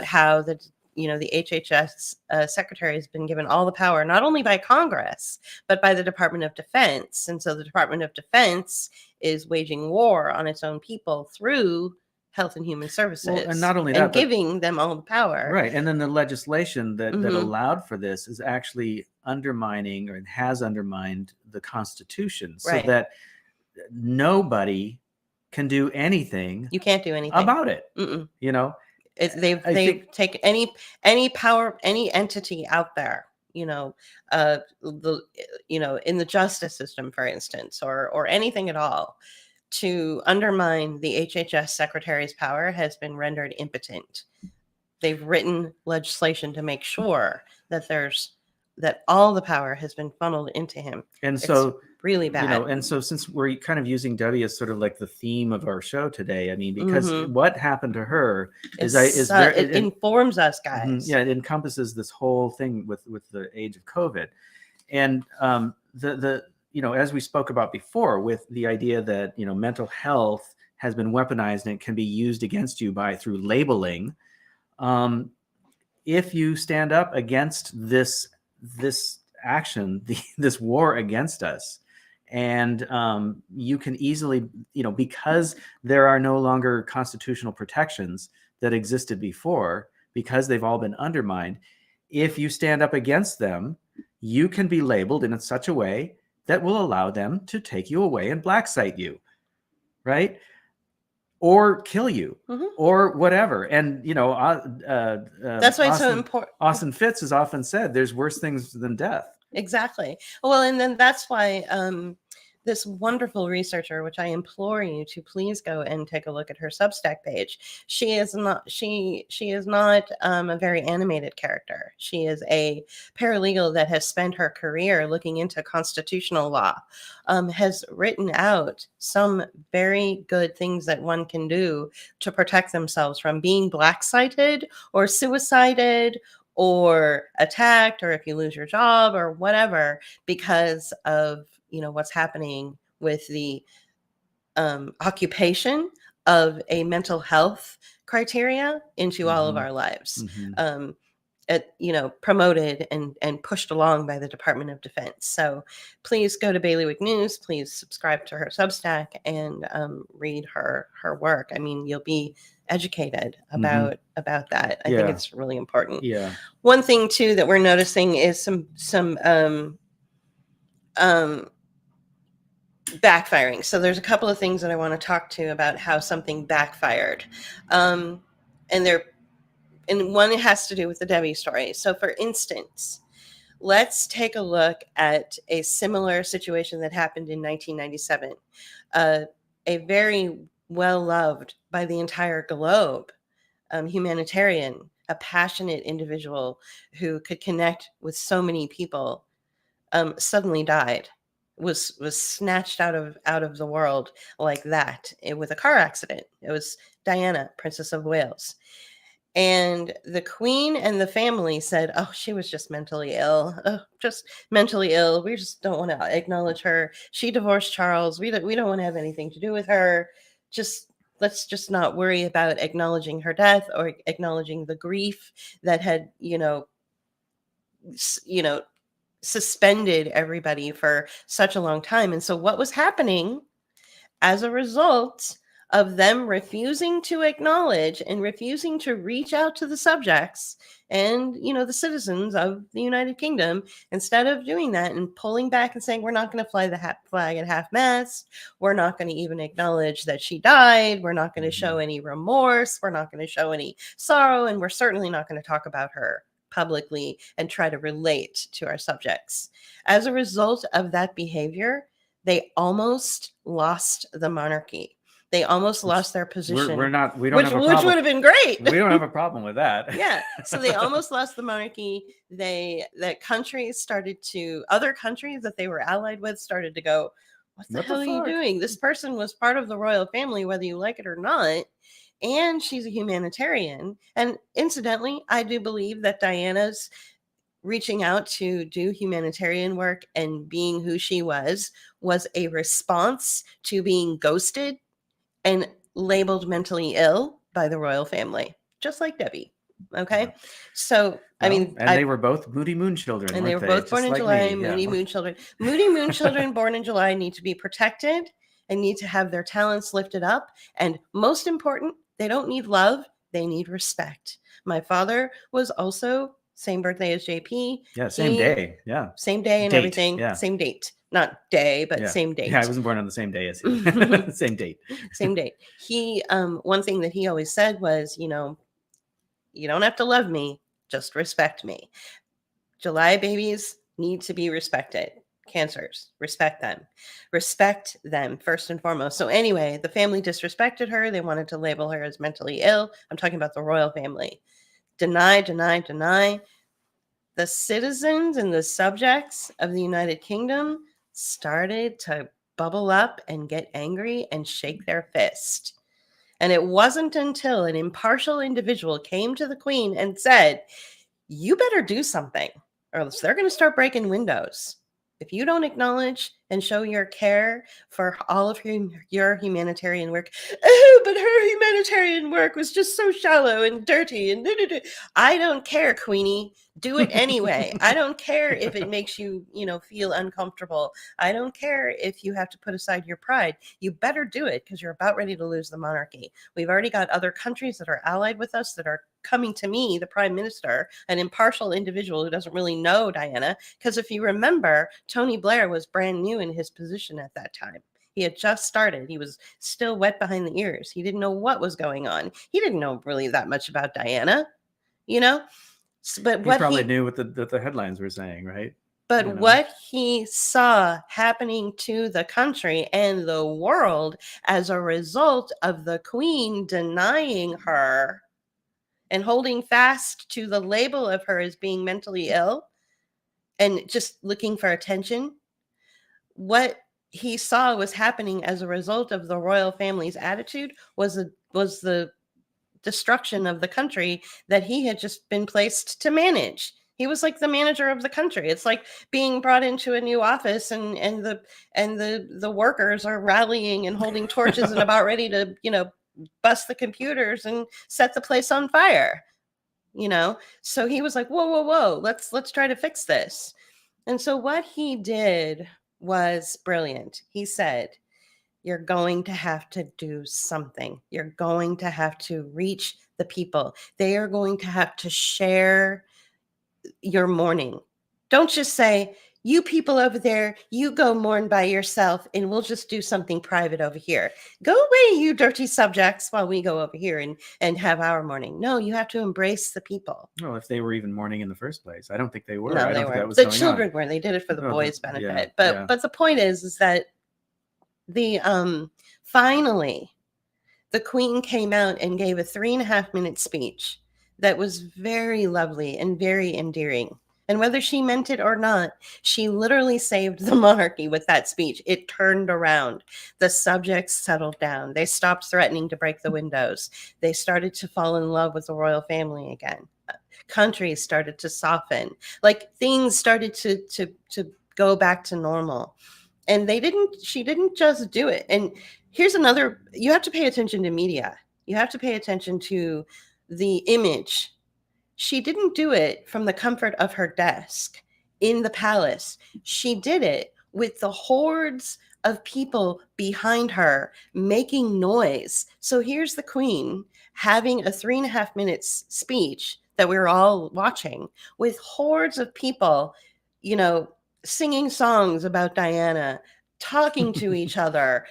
how the HHS secretary has been given all the power, not only by Congress, but by the Department of Defense. And so the Department of Defense is waging war on its own people through Health and Human Services, and not only that, giving them all the power. Right. And then the legislation that allowed for this is actually undermining, or has undermined, the Constitution, so that nobody can do anything. You can't do anything about it. They've taken any power, any entity out there, in the justice system, for instance, or anything at all, to undermine the HHS secretary's power has been rendered impotent. They've written legislation to make sure that all the power has been funneled into him. And so really bad. And so since we're kind of using Debbie as sort of like the theme of our show today, I mean, because what happened to her it informs us, guys. Yeah, it encompasses this whole thing with the age of COVID. And as we spoke about before, with the idea that mental health has been weaponized and it can be used against you through labeling. If you stand up against this action, this war against us, and you can easily, because there are no longer constitutional protections that existed before, because they've all been undermined, if you stand up against them, you can be labeled in such a way that will allow them to take you away and black site you, right? Or kill you, or whatever. And that's why it's so important. Austin Fitz has often said, "There's worse things than death." Exactly. Well, and then that's why this wonderful researcher, which I implore you to please go and take a look at her Substack page. She is not a very animated character. She is a paralegal that has spent her career looking into constitutional law, has written out some very good things that one can do to protect themselves from being black-sighted or suicided or attacked, or if you lose your job or whatever, because of what's happening with the occupation of a mental health criteria into all of our lives, promoted and pushed along by the Department of Defense. So please go to Bailiwick News, please subscribe to her Substack, and read her work. I mean, you'll be educated Mhm. about that. I think Yeah. it's really important. Yeah. One thing too that we're noticing is some backfiring. So there's a couple of things that I want to talk to about how something backfired, and one has to do with the Debbie story. So, for instance, let's take a look at a similar situation that happened in 1997. A very well loved by the entire globe humanitarian, a passionate individual who could connect with so many people, suddenly died, was snatched out of the world like that with a car accident. It was Diana, Princess of Wales. And the queen and the family said, "Oh, she was just mentally ill. Oh, just mentally ill. We just don't want to acknowledge her. She divorced Charles. We don't want to have anything to do with her. Just let's just not worry about acknowledging her death or acknowledging the grief that had, suspended everybody for such a long time." And so what was happening as a result of them refusing to acknowledge and refusing to reach out to the subjects and the citizens of the United Kingdom, instead of doing that and pulling back and saying, we're not going to fly the flag at half mast, we're not going to even acknowledge that she died, we're not going to show any remorse, we're not going to show any sorrow, and we're certainly not going to talk about her publicly and try to relate to our subjects. As a result of that behavior, they almost lost the monarchy. They almost lost their position. We don't which, have a which problem. would have been great. We don't have a problem with that. Yeah. So they almost lost the monarchy. Other countries that they were allied with started to go, what the hell are you doing? This person was part of the royal family, whether you like it or not. And she's a humanitarian. And incidentally, I do believe that Diana's reaching out to do humanitarian work and being who she was a response to being ghosted and labeled mentally ill by the royal family, just like Debbie. Okay. Yeah. So, they were both Moody Moon children. And they were both born in July, Moody Moon children. Moody Moon children born in July need to be protected and need to have their talents lifted up. And most important, they don't need love, they need respect. My father was also same birthday as JP. Yeah, same day. Yeah. Same day and date. Everything. Yeah. Same date. Not day, but same date. Yeah, I wasn't born on the same day as he. Same date. Same date. He one thing that he always said was, you don't have to love me, just respect me. July babies need to be respected. Cancers, respect them. Respect them first and foremost. So anyway, the family disrespected her. They wanted to label her as mentally ill. I'm talking about the royal family. Deny. The citizens and the subjects of the United Kingdom started to bubble up and get angry and shake their fist. And it wasn't until an impartial individual came to the Queen and said, you better do something, or else they're going to start breaking windows. If you don't acknowledge and show your care for all of your humanitarian work, but her humanitarian work was just so shallow and dirty. And I don't care, Queenie. Do it anyway. I don't care if it makes you, feel uncomfortable. I don't care if you have to put aside your pride. You better do it because you're about ready to lose the monarchy. We've already got other countries that are allied with us that are coming to me, the prime minister, an impartial individual who doesn't really know Diana. Because if you remember, Tony Blair was brand new in his position at that time. He had just started. He was still wet behind the ears. He didn't know what was going on. He didn't know really that much about Diana, But he probably knew what the headlines were saying, right? But what he saw happening to the country and the world as a result of the Queen denying her and holding fast to the label of her as being mentally ill and just looking for attention, what he saw was happening as a result of the royal family's attitude was the destruction of the country that he had just been placed to manage. He was like the manager of the country. It's like being brought into a new office and the workers are rallying and holding torches and about ready to, bust the computers and set the place on fire. So he was like, whoa, let's try to fix this. And so what he did was brilliant. He said, you're going to have to do something. You're going to have to reach the people. They are going to have to share your mourning. Don't just say, you people over there, you go mourn by yourself and we'll just do something private over here. Go away, you dirty subjects, while we go over here and have our mourning. No, you have to embrace the people. Well, if they were even mourning in the first place, I don't think they were. No, I they don't think that weren't. was The going children on. were. They did it for the boys' benefit. Yeah, But the point is that the finally the Queen came out and gave a 3.5-minute speech that was very lovely and very endearing. And whether she meant it or not, she literally saved the monarchy with that speech. It turned around. The subjects settled down. They stopped threatening to break the windows. They started to fall in love with the royal family again. Countries started to soften. Like things started to go back to normal. And she didn't just do it. And here's another, you have to pay attention to media. You have to pay attention to the image. She didn't do it from the comfort of her desk in the palace. She did it with the hordes of people behind her making noise. So here's the Queen having a 3.5 minutes speech that we were all watching with hordes of people, singing songs about Diana, talking to each other,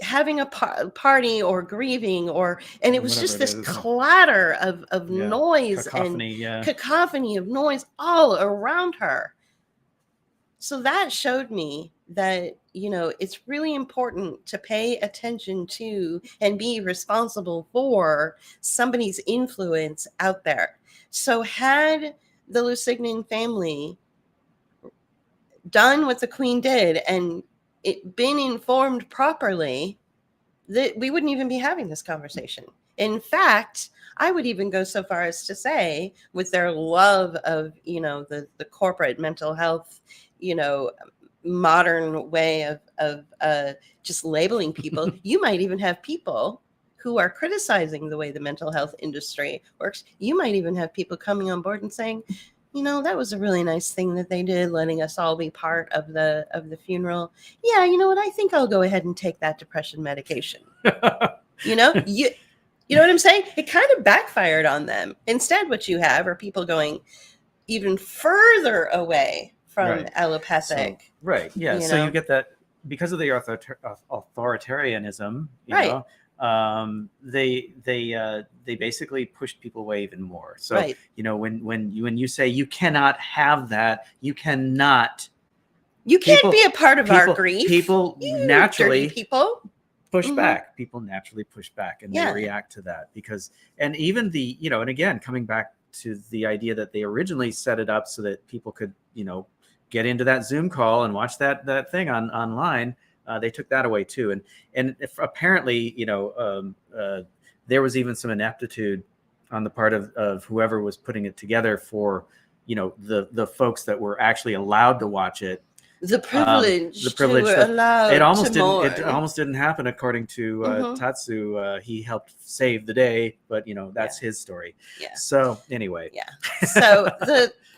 having a party or grieving, and it was just this clatter of noise and cacophony of noise all around her. So that showed me that, it's really important to pay attention to and be responsible for somebody's influence out there. So had the Lusignan family done what the Queen did and it been informed properly, that we wouldn't even be having this conversation. In fact, I would even go so far as to say, with their love of, the corporate mental health, modern way of just labeling people, you might even have people who are criticizing the way the mental health industry works. You might even have people coming on board and saying, that was a really nice thing that they did, letting us all be part of the funeral. Yeah, you know what? I think I'll go ahead and take that depression medication. You know what I'm saying? It kind of backfired on them. Instead, what you have are people going even further away from allopathic. So you get that because of the authoritarianism, they basically pushed people away even more. So when you say you cannot have that, you can't be a part of our grief. People naturally push Mm-hmm. back. People naturally push back, and they react to that and even and again, coming back to the idea that they originally set it up so that people could get into that Zoom call and watch that thing online. They took that away too, and if apparently there was even some ineptitude on the part of whoever was putting it together for the folks that were actually allowed to watch it. The privilege to allow it almost to didn't mourn. It almost didn't happen according to Tatsu. He helped save the day, but that's his story. So anyway,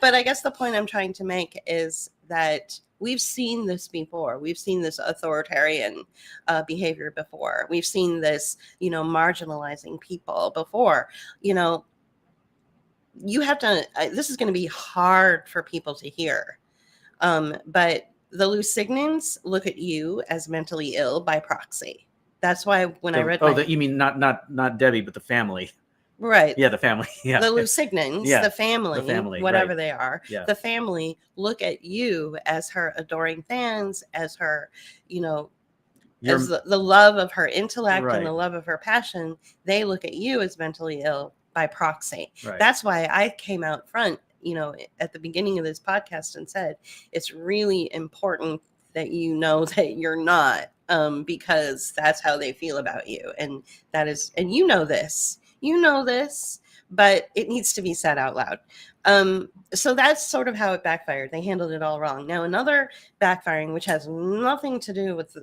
but I guess the point I'm trying to make is that we've seen this before. We've seen this authoritarian behavior before. We've seen this, marginalizing people before. You have to. This is going to be hard for people to hear, but the Lusignans look at you as mentally ill by proxy. That's why when I read, that you mean not Debbie, but the family. Right. Yeah, the family. Yeah. The Lusignans, the family, whatever they are, the family look at you as her adoring fans, as her, as the love of her intellect and the love of her passion. They look at you as mentally ill by proxy. Right. That's why I came out front, at the beginning of this podcast and said, it's really important that that you're not, because that's how they feel about you. And that is, and this, but it needs to be said out loud. So that's sort of how it backfired. They handled it all wrong. Now, another backfiring, which has nothing to do with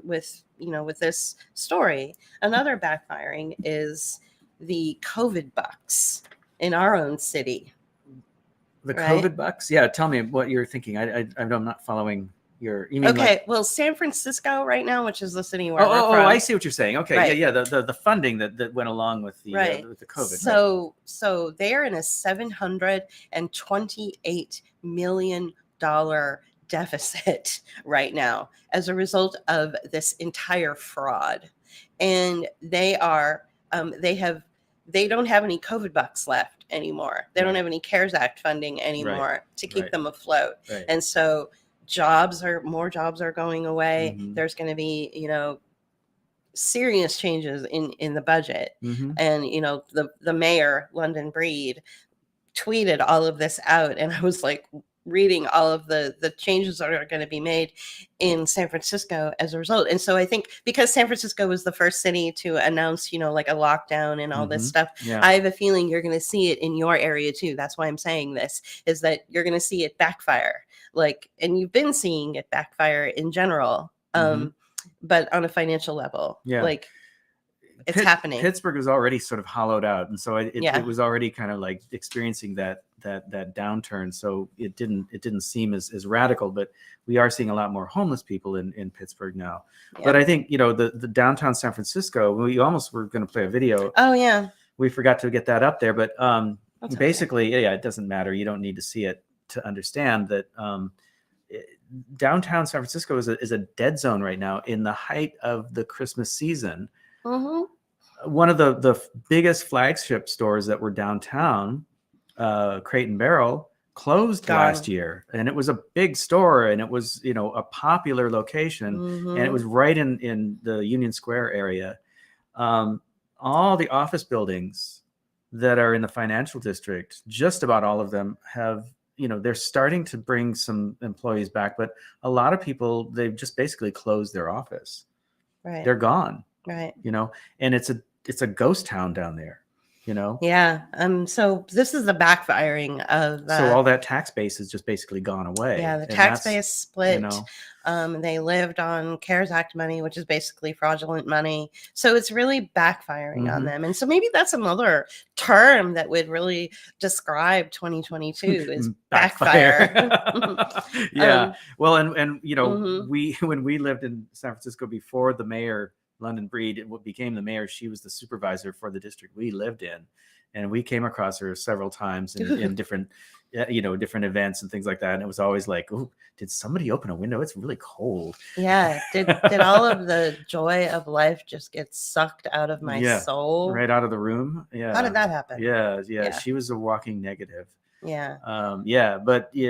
this story, another backfiring is the COVID bucks in our own city. The COVID bucks? Yeah, tell me what you're thinking. I'm not following. You mean Okay, like, well, San Francisco right now, which is the city where we're oh, from. I see what you're saying. Okay, Right. yeah, the funding that went along with the Right. with the COVID. So they are in a $728 million deficit right now as a result of this entire fraud. And they don't have any COVID bucks left anymore. They don't Right. have any CARES Act funding anymore to keep Right. them afloat. Right. And so more jobs are going away. Mhm. There's going to be, serious changes in the budget. Mhm. And the mayor, London Breed, tweeted all of this out, and I was like reading all of the changes that are going to be made in San Francisco as a result. And so I think because San Francisco was the first city to announce, like a lockdown and all this stuff, Yeah. I have a feeling you're going to see it in your area too. That's why I'm saying this, is that you're going to see it backfire. And you've been seeing it backfire in general. But on a financial level, Yeah. it's happening. Pittsburgh was already sort of hollowed out, and so Yeah. it was already kind of like experiencing that downturn. So it didn't seem as radical, but we are seeing a lot more homeless people in Pittsburgh now. Yeah. But I think the downtown San Francisco, we almost were going to play a video. Oh yeah, we forgot to get that up there, but That's basically, yeah, it doesn't matter. You don't need to see it to understand that. Downtown San Francisco is a dead zone right now in the height of the Christmas season. One of the biggest flagship stores that were downtown, Crate and Barrel, closed last year, and it was a big store, and it was a popular location, and it was right in the Union Square area. All the office buildings that are in the financial district, just about all of them have, they're starting to bring some employees back, but a lot of people, they've just basically closed their office. Right. They're gone. Right. And it's a ghost town down there. Yeah. So this is the backfiring of. So all that tax base has just basically gone away. Yeah, the tax base split. They lived on CARES Act money, which is basically fraudulent money. So it's really backfiring on them. And so maybe that's another term that would really describe 2022 is backfire. Yeah. Well, and when we lived in San Francisco before the mayor, London Breed, what became the mayor, she was the supervisor for the district we lived in, and we came across her several times in different different events and things like that, and it was always like, oh, did somebody open a window? It's really cold. Yeah. Did all of the joy of life just get sucked out of my soul, right out of the room? Yeah. How did that happen? Yeah. She was a walking negative. Yeah.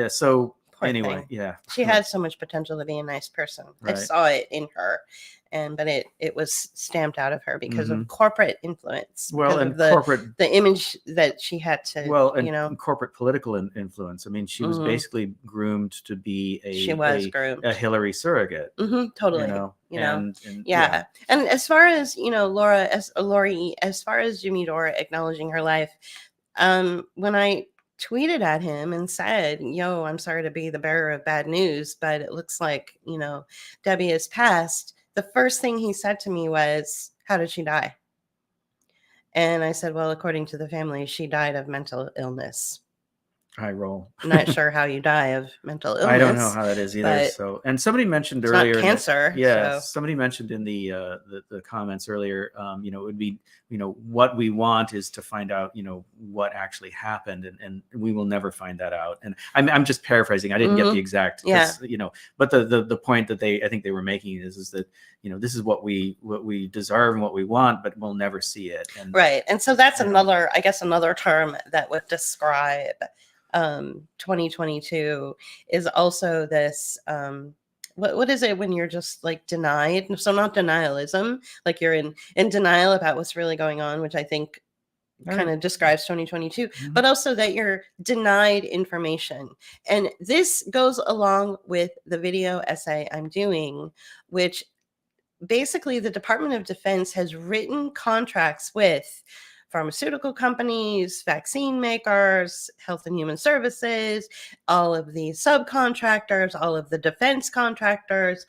So Poor anyway, thing. yeah, she had so much potential to be a nice person. I saw it in her, but it was stamped out of her because of corporate influence. Well, and the image that she had to. And corporate political influence. I mean, she was basically groomed to be a Hillary surrogate. Totally. And as far as Lori, as far as Jimmy Dore acknowledging her life, when I tweeted at him and said, "Yo, I'm sorry to be the bearer of bad news, but it looks like, Debbie has passed." The first thing he said to me was, "How did she die?" And I said, "Well, according to the family, she died of mental illness." High roll. I'm not sure how you die of mental illness. I don't know how that is either. So, and somebody mentioned earlier, not cancer. Somebody mentioned in the comments earlier, it would be, what we want is to find out, what actually happened, and we will never find that out. And I'm just paraphrasing. I didn't get the exact, but the point that I think they were making is that, this is what we deserve and what we want, but we'll never see it. And so that's another term that would describe 2022 is also this what is it when you're just like denied? So not denialism, like you're in denial about what's really going on, which I think kind of describes 2022, but also that you're denied information. And this goes along with the video essay I'm doing, which basically the Department of Defense has written contracts with pharmaceutical companies, vaccine makers, Health and Human Services, all of the subcontractors, all of the defense contractors,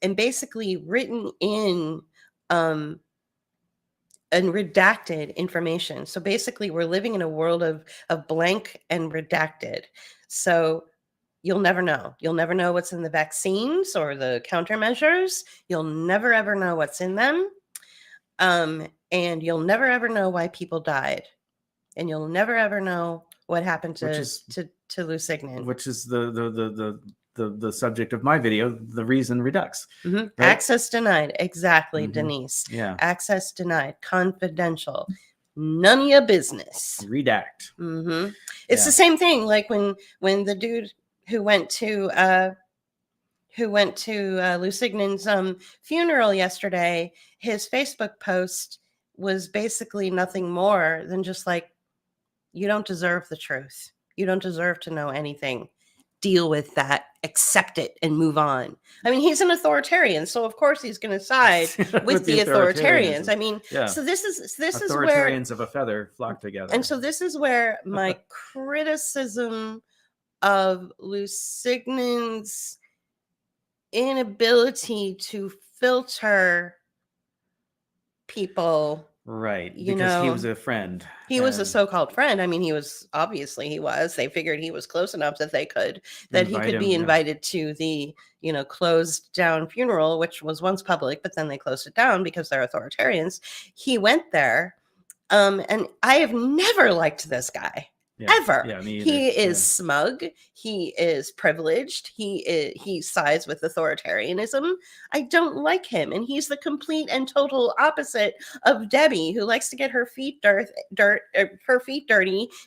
and basically written in and redacted information. So basically we're living in a world of blank and redacted. So you'll never know. You'll never know what's in the vaccines or the countermeasures. You'll never ever know what's in them. And you'll never ever know why people died. And you'll never ever know what happened to Lusignan. Which is the subject of my video, the reason redux. Mm-hmm. Right? Access denied. Exactly, Denise. Yeah. Access denied. Confidential. None of your business. Redact. Mm-hmm. It's the same thing. Like when the dude who went to Lusignan's funeral yesterday, his Facebook post was basically nothing more than just like, you don't deserve the truth. You don't deserve to know anything. Deal with that, accept it, and move on. I mean, he's an authoritarian, so of course he's going to side with the authoritarians. I mean, so this is where authoritarians of a feather flock together. And so this is where my criticism of Lusignan's inability to filter people. Right, because he was a friend. He was a so-called friend. I mean, he was. They figured he was close enough that he could be invited to the, closed down funeral, which was once public, but then they closed it down because they're authoritarians. He went there. And I have never liked this guy. Ever. Yeah, me either. He is smug. He is privileged. He sides with authoritarianism. I don't like him. And he's the complete and total opposite of Debbie, who likes to get her feet dirty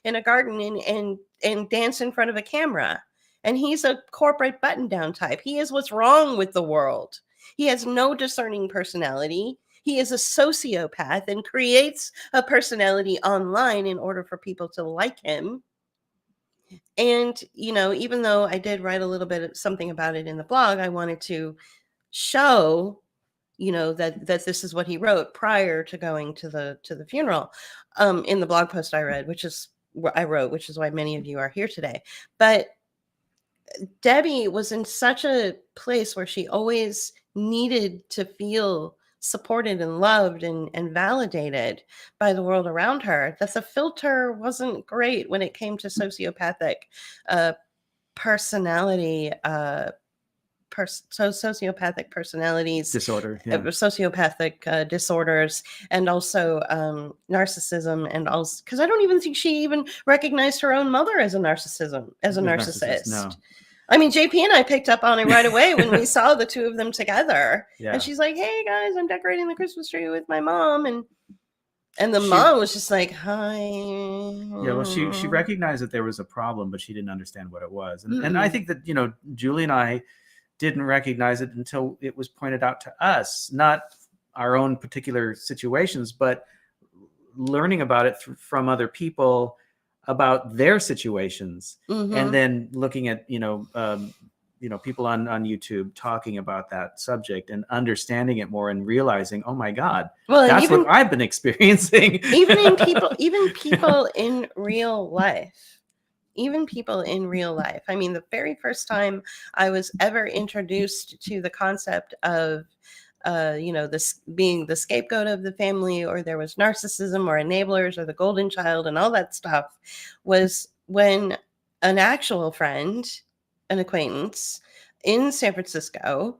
in a garden and dance in front of a camera. And he's a corporate button-down type. He is what's wrong with the world. He has no discerning personality. He is a sociopath and creates a personality online in order for people to like him. And, even though I did write a little bit of something about it in the blog, I wanted to show, that this is what he wrote prior to going to the funeral, in the blog post I read, which is why many of you are here today. But Debbie was in such a place where she always needed to feel supported and loved and validated by the world around her, that the filter wasn't great when it came to sociopathic personality, sociopathic personalities disorder, sociopathic disorders, and also narcissism, and also because I don't even think she even recognized her own mother as a narcissist. No. I mean, JP and I picked up on it right away when we saw the two of them together. Yeah. And she's like, "Hey guys, I'm decorating the Christmas tree with my mom," and the mom was just like, "Hi." Yeah, well, she recognized that there was a problem, but she didn't understand what it was, and I think that Julie and I didn't recognize it until it was pointed out to us, not our own particular situations, but learning about it from other people about their situations, and then looking at people on YouTube talking about that subject and understanding it more and realizing, oh my God, that's what I've been experiencing. even people in real life. Even people in real life. I mean, the very first time I was ever introduced to the concept of, this being the scapegoat of the family, or there was narcissism or enablers or the golden child and all that stuff, was when an actual friend, an acquaintance in San Francisco,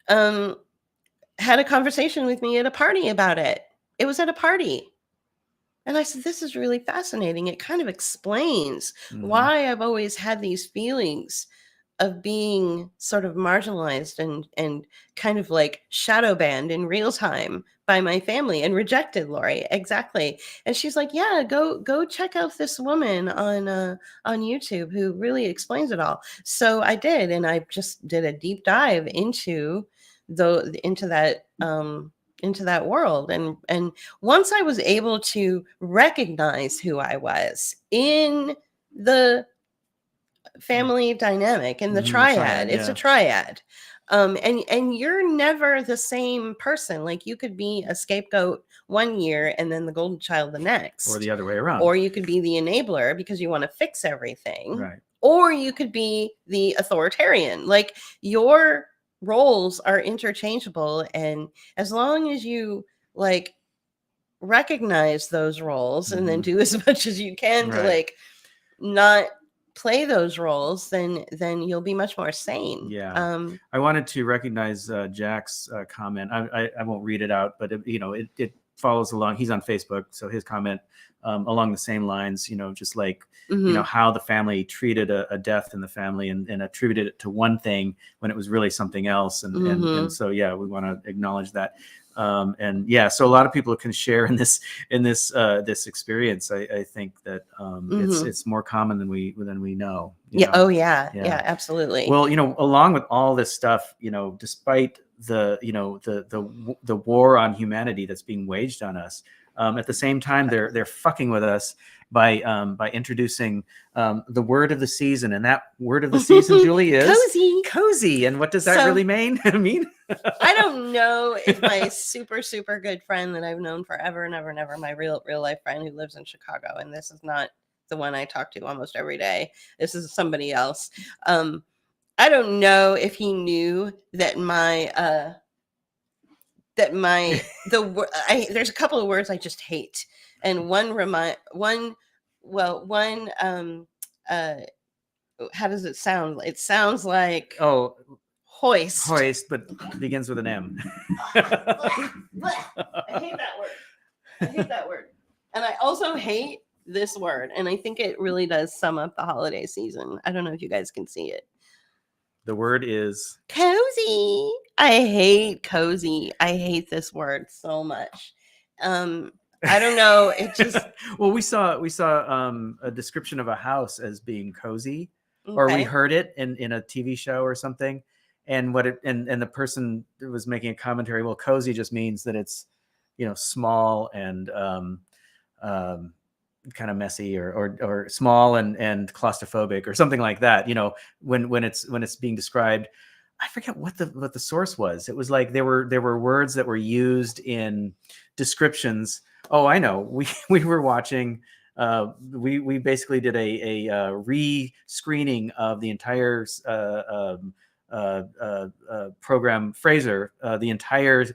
had a conversation with me at a party about it. It was at a party. And I said, this is really fascinating. It kind of explains why I've always had these feelings of being sort of marginalized and kind of like shadow banned in real time by my family and rejected, Lori. Exactly. And she's like, yeah, go check out this woman on YouTube who really explains it all. So I did. And I just did a deep dive into that world. And once I was able to recognize who I was in the family dynamic, in the triad, it's a triad. And you're never the same person. Like, you could be a scapegoat one year and then the golden child the next. Or the other way around. Or you could be the enabler because you want to fix everything. Right. Or you could be the authoritarian. Like, your roles are interchangeable, and as long as you like recognize those roles and then do as much as you can to like not play those roles, then you'll be much more sane. Yeah. I wanted to recognize Jack's comment. I won't read it out, but it follows along. He's on Facebook, so his comment along the same lines, just like how the family treated a death in the family and attributed it to one thing when it was really something else. And so yeah, we want to acknowledge that. And yeah, so a lot of people can share in this experience. I think that it's more common than we know. Yeah. Oh yeah. Yeah. Absolutely. Well, along with all this stuff, despite the war on humanity that's being waged on us, at the same time they're fucking with us by introducing the word of the season, and that word of the season, Julie, is cozy. And what does that really mean? I don't know if my super, super good friend that I've known forever and ever and ever, my real life friend who lives in Chicago, and this is not the one I talk to almost every day. This is somebody else. I don't know if he knew that there's a couple of words I just hate, and how does it sound? It sounds like hoist, but begins with an M. I hate that word. And I also hate this word, and I think it really does sum up the holiday season. I don't know if you guys can see it. The word is cozy. I hate cozy. I hate this word so much. I don't know. It just well, we saw a description of a house as being cozy, or we heard it in a TV show or something, and and the person was making a commentary. Well, cozy just means that it's small and kind of messy or small and claustrophobic or something like that. When it's being described. I forget what the source was. It was like there were words that were used in descriptions. Oh, I know. We were watching. We basically did a re-screening of the entire program Frasier, the entire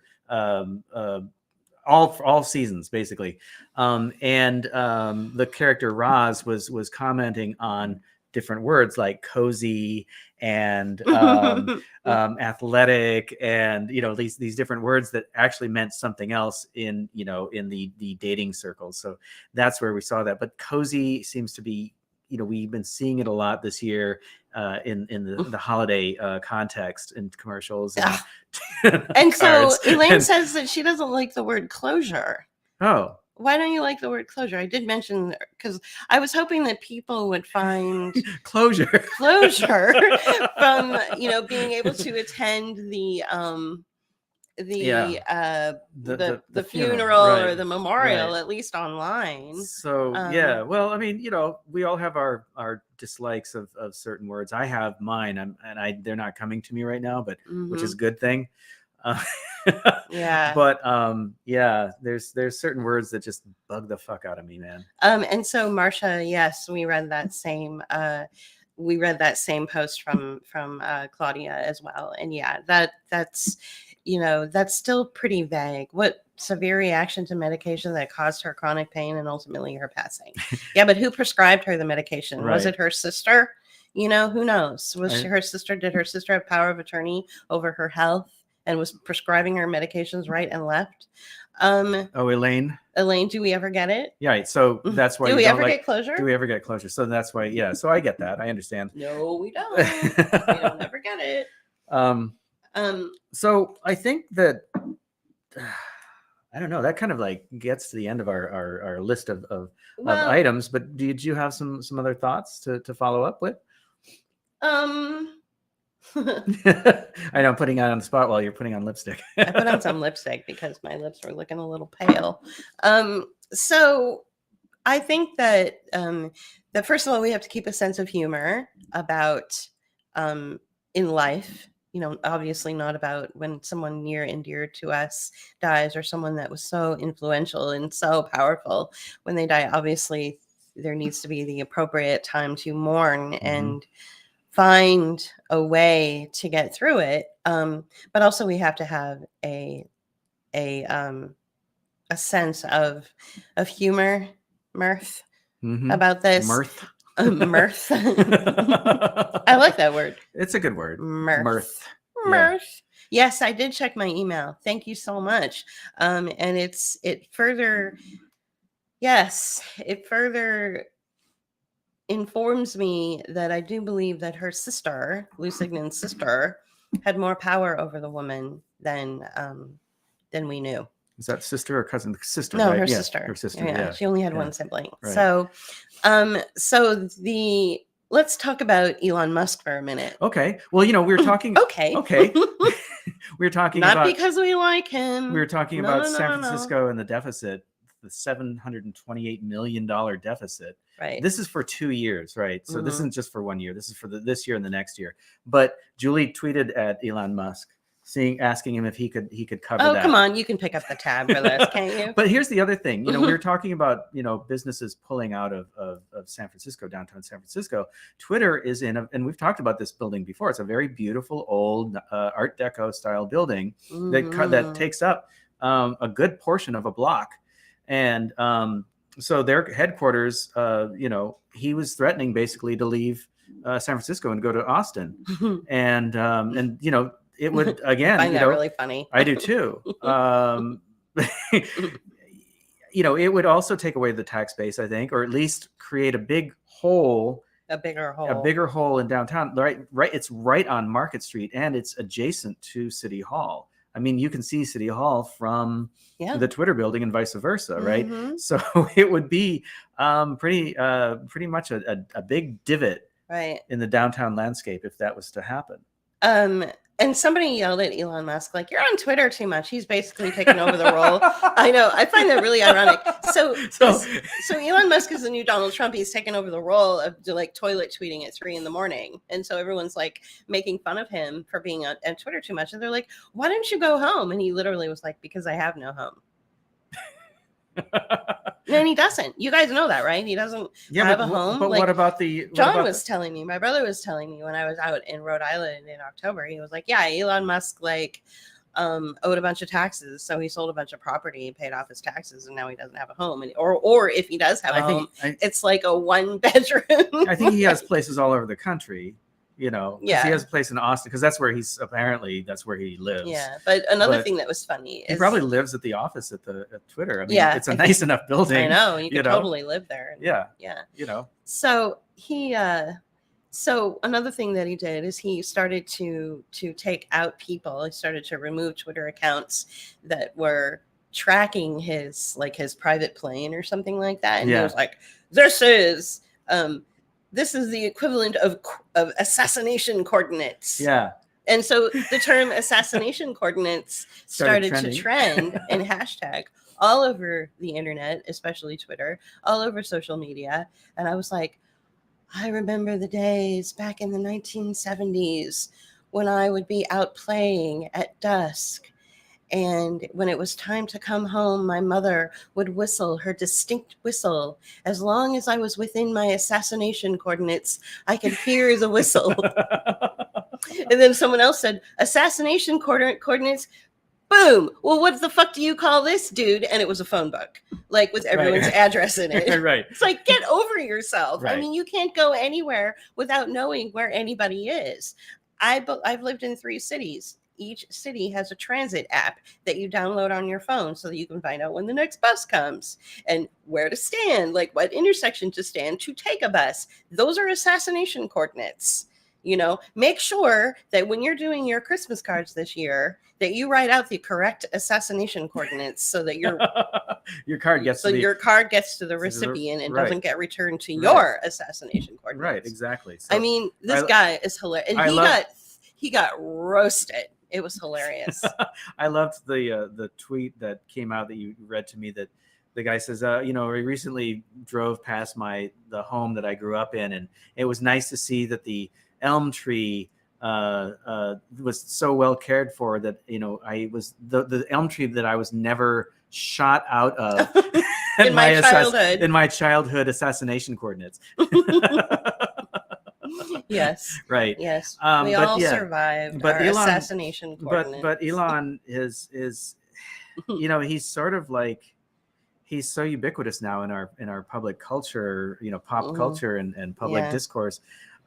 all seasons basically, and the character Roz was commenting on different words like cozy and athletic, and these different words that actually meant something else in the dating circles. So that's where we saw that. But cozy seems to be, we've been seeing it a lot this year in the holiday context in commercials and so Elaine says that she doesn't like the word closure. Oh, why don't you like the word closure? I did mention, because I was hoping that people would find closure from being able to attend the funeral, right, or the memorial, right, at least online. So yeah, well, I mean, we all have our dislikes of certain words. I have mine, they're not coming to me right now, but which is a good thing. Yeah, but yeah, there's certain words that just bug the fuck out of me, man. And so Marcia, yes, we read that same post from Claudia as well, and yeah, that's that's still pretty vague. What severe reaction to medication that caused her chronic pain and ultimately her passing? Yeah, but who prescribed her the medication? Right. Was it her sister? Who knows? Did her sister have power of attorney over her health and was prescribing her medications right and left? Elaine, do we ever get it? Yeah, so that's why do we ever get closure? Do we ever get closure? So that's why, yeah. So I get that. I understand. No, we don't. We don't ever get it. So I think that I don't know. That kind of like gets to the end of our list of items. But did you have some other thoughts to follow up with? I know I'm putting on the spot while you're putting on lipstick. I put on some lipstick because my lips were looking a little pale. So I think that first of all, we have to keep a sense of humor about in life. Obviously not about when someone near and dear to us dies, or someone that was so influential and so powerful. When they die, obviously there needs to be the appropriate time to mourn and find a way to get through it. But also we have to have a sense of humor, mirth about this. Mirth. Mirth. I like that word. It's a good word. Mirth. Yeah. Mirth. Yes, I did check my email. Thank you so much. And it further informs me that I do believe that her sister, Lusignan's sister, had more power over the woman than we knew. Is that sister or cousin? Sister, No, right? her Yeah, sister. her sister. Yeah, Yeah. she only had Yeah. one sibling. Right. So, let's talk about Elon Musk for a minute. Okay. Well, we were talking. Okay. We were talking Not about because we like him. we were talking No, about no, no, San no, no. Francisco and the deficit, the $728 million deficit. Right. This is for 2 years, right? So this Mhm. isn't just for 1 year. This is for this year and the next year. But Julie tweeted at Elon Musk, asking him if he could cover that. Oh, come on, you can pick up the tab for this, can't you? But here's the other thing. We were talking about businesses pulling out of San Francisco, downtown San Francisco. Twitter is and we've talked about this building before. It's a very beautiful old Art Deco style building that takes up a good portion of a block, and so their headquarters. He was threatening basically to leave San Francisco and go to Austin, and it would again. I find that really funny. I do too. It would also take away the tax base, I think, or at least create a bigger hole in downtown. Right. It's right on Market Street, and it's adjacent to City Hall. I mean, you can see City Hall from the Twitter building and vice versa, right? Mm-hmm. So it would be pretty much a big divot, right, in the downtown landscape if that was to happen. And somebody yelled at Elon Musk, like, you're on Twitter too much. He's basically taken over the role. I know. I find that really ironic. So Elon Musk is the new Donald Trump. He's taken over the role of toilet tweeting at 3 a.m. And so everyone's like making fun of him for being on Twitter too much. And they're like, why don't you go home? And he literally was like, because I have no home. And he doesn't. You guys know that, right? He doesn't have a home. But what about John was telling me, my brother was telling me when I was out in Rhode Island in October, he was like, yeah, Elon Musk owed a bunch of taxes. So he sold a bunch of property, paid off his taxes, and now he doesn't have a home. Or if he does have a home, it's like a 1-bedroom. I think he has places all over the country. He has a place in Austin because that's where he lives. Yeah, but another thing that was funny is he probably lives at the office at Twitter. I mean, it's a nice enough building. I know you could totally live there. Yeah. So so another thing that he did is he started to take out people. He started to remove Twitter accounts that were tracking his private plane or something like that. And he was like, this is the equivalent of assassination coordinates. Yeah. And so the term assassination coordinates started to trend and hashtag all over the internet, especially Twitter, all over social media. And I was like, I remember the days back in the 1970s when I would be out playing at dusk. And when it was time to come home, my mother would whistle her distinct whistle. As long as I was within my assassination coordinates, I could hear the whistle. And then someone else said, assassination coordinates, boom. Well, what the fuck do you call this, dude? And it was a phone book, with everyone's address in it. Right. It's like, get over yourself. Right. I mean, you can't go anywhere without knowing where anybody is. I've lived in 3 cities. Each city has a transit app that you download on your phone so that you can find out when the next bus comes and where to stand, what intersection to stand to take a bus. Those are assassination coordinates. Make sure that when you're doing your Christmas cards this year, that you write out the correct assassination coordinates so that your card gets to the recipient and doesn't get returned to your assassination coordinates. Right, exactly. So I mean, this guy is hilarious. And he got roasted. It was hilarious. I loved the tweet that came out that you read to me that the guy says, we recently drove past the home that I grew up in, and it was nice to see that the elm tree was so well cared for that, I was the elm tree that I was never shot out of in my childhood assassination coordinates. Yes. Right. Yes. We all survived our assassination coordinates. But Elon is he's sort of he's so ubiquitous now in our public culture, pop Mhm. culture and public Yeah. discourse.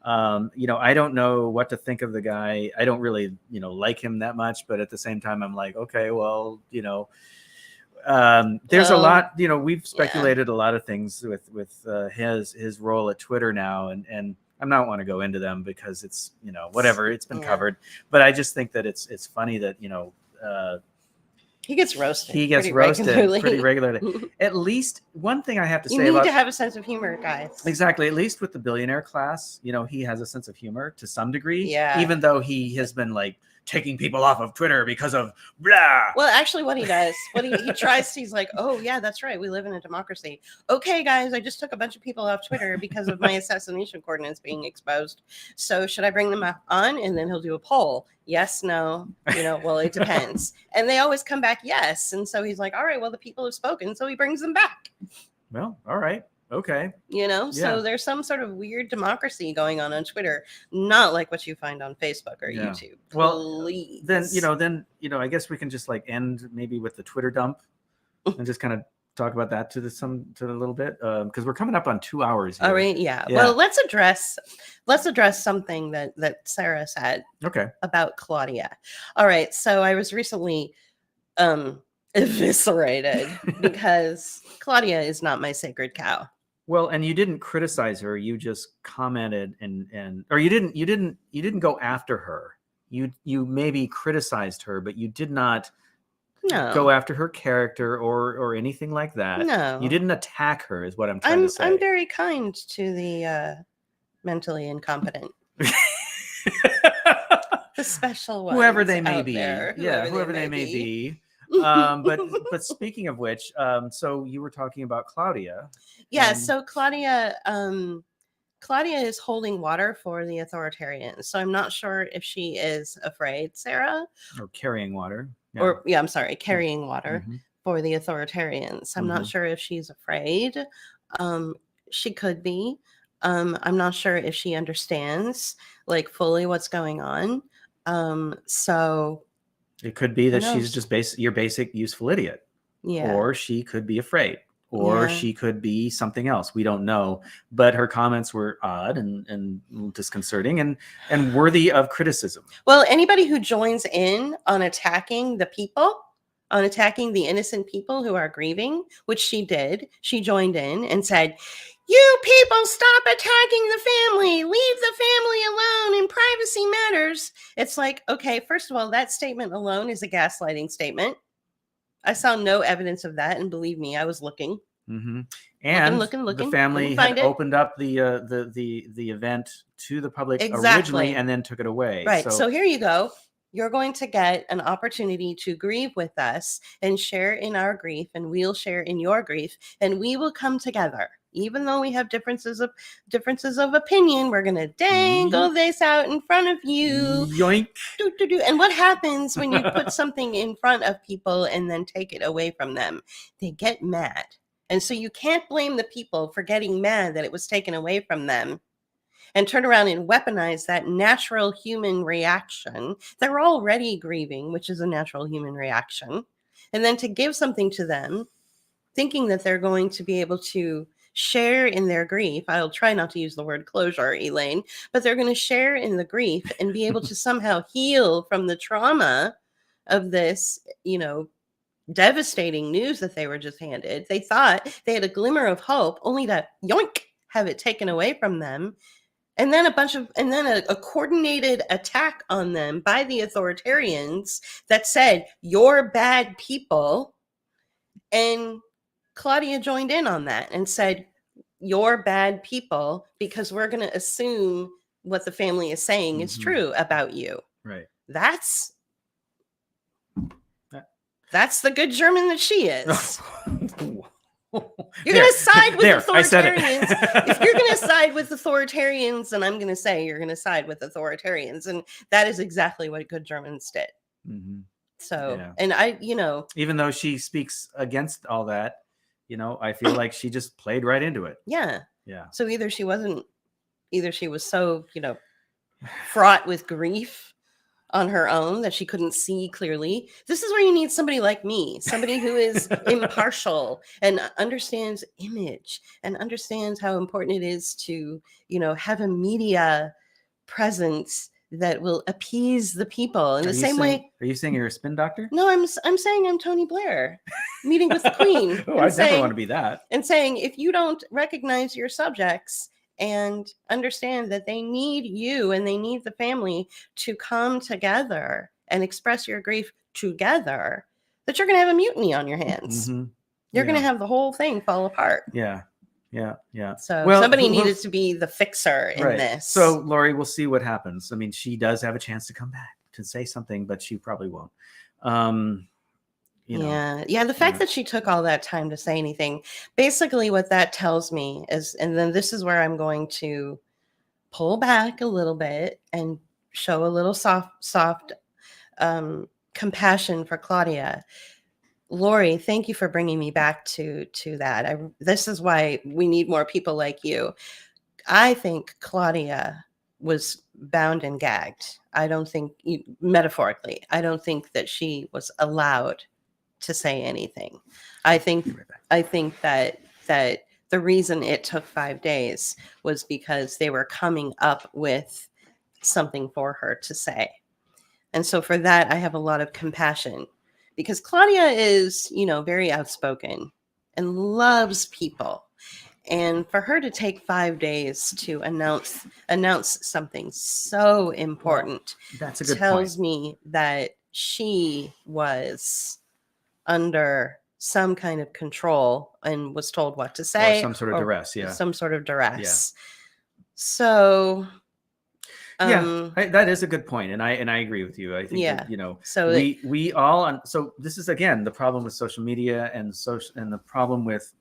I don't know what to think of the guy. I don't really, like him that much, but at the same time, I'm like, okay, well, there's a Well, lot, we've speculated a lot of things with his role at Twitter now, and I'm not want to go into them because it's, whatever, it's been Yeah. covered, but I just think that it's funny that, he gets roasted. he gets pretty roasted regularly. pretty regularly. At least one thing I have to You say need about to have a sense of humor, guys. exactly, at least with the billionaire class, he has a sense of humor to some degree, Yeah. even though he has been like taking people off of Twitter because of blah. Well, actually, what he does, he tries, he's like, oh, yeah, that's right. We live in a democracy. Okay, guys, I just took a bunch of people off Twitter because of my assassination coordinates being exposed. So should I bring them on? And then he'll do a poll. Yes, no, well, it depends. And they always come back yes. And so he's like, all right, well, the people have spoken. So he brings them back. Well, all right. Okay. So there's some sort of weird democracy going on Twitter, not like what you find on Facebook or YouTube. Well, please. then I guess we can just like end maybe with the Twitter dump and just kind of talk about that to a little bit, because we're coming up on 2 hours here. All right, yeah. Well, let's address something that Sarah said. Okay. About Claudia. All right, so I was recently eviscerated because Claudia is not my sacred cow. Well, and you didn't criticize her, you just commented or you didn't go after her. You maybe criticized her, but you did not go after her character or anything like that. No. You didn't attack her is what I'm trying to say. I'm very kind to the mentally incompetent. The special ones. Whoever they may be. Whoever they may be. But speaking of which, so you were talking about Claudia. Yeah, so Claudia is holding water for the authoritarians. So I'm not sure if she is afraid, Sarah. Or carrying water. Yeah. I'm sorry, carrying water for the authoritarians. I'm not sure if she's afraid. She could be. I'm not sure if she understands like fully what's going on. So it could be that she's just your basic useful idiot. Yeah. Or she could be afraid. Or she could be something else. We don't know. But her comments were odd and disconcerting and worthy of criticism. Well, anybody who joins in on attacking the people, on attacking the innocent people who are grieving, which she did, she joined in and said, you people stop attacking the family. Leave the family alone and privacy matters. It's like, okay, first of all, that statement alone is a gaslighting statement. I saw no evidence of that, and believe me, I was looking. Mm-hmm. And looking. The family had opened up the event to the public originally, and then took it away. Right. So here you go. You're going to get an opportunity to grieve with us and share in our grief, and we'll share in your grief, and we will come together. Even though we have differences of opinion, we're going to dangle this out in front of you. Yoink. And what happens when you put something in front of people and then take it away from them? They get mad. And so you can't blame the people for getting mad that it was taken away from them and turn around and weaponize that natural human reaction. They're already grieving, which is a natural human reaction. And then to give something to them, thinking that they're going to be able to share in their grief. I'll try not to use the word closure, Elaine, but they're going to share in the grief and be able to somehow heal from the trauma of this, devastating news that they were just handed. They thought they had a glimmer of hope, only to yoink, have it taken away from them. And then a coordinated attack on them by the authoritarians that said, you're bad people. And Claudia joined in on that and said, you're bad people because we're going to assume what the family is saying is true about you. Right. That's the good German that she is. You're going to side with authoritarians. If you're going to side with authoritarians, then I'm going to say you're going to side with authoritarians. And that is exactly what good Germans did. Mm-hmm. So, and even though she speaks against all that, I feel like she just played right into it. Yeah. Yeah. So either she was so, fraught with grief on her own, that she couldn't see clearly. This is where you need somebody like me, somebody who is impartial and understands image and understands how important it is to, have a media presence that will appease the people in the same way. Are you saying you're a spin doctor? No, I'm saying I'm Tony Blair meeting with the Queen. Oh, I definitely want to be that. And saying, if you don't recognize your subjects and understand that they need you and they need the family to come together and express your grief together, that you're going to have a mutiny on your hands. Mm-hmm. You're going to have the whole thing fall apart. Yeah. So somebody needed to be the fixer in this. So Lori, we'll see what happens. I mean, she does have a chance to come back to say something, but she probably won't. The fact that she took all that time to say anything, basically what that tells me is, and then this is where I'm going to pull back a little bit and show a little soft compassion for Claudia. Lori, thank you for bringing me back to that. This is why we need more people like you. I think Claudia was bound and gagged. I don't think, metaphorically, I don't think that she was allowed to say anything. I think that the reason it took 5 days was because they were coming up with something for her to say. And so for that, I have a lot of compassion, because Claudia is, very outspoken and loves people. And for her to take 5 days to announce something so important, that's a good tells point. me that she was under some kind of control and was told what to say, or some sort of duress. Yeah, some sort of duress. Yeah. So that is a good point, and I agree with you. I think that, so we all so this is again the problem with social media and the problem with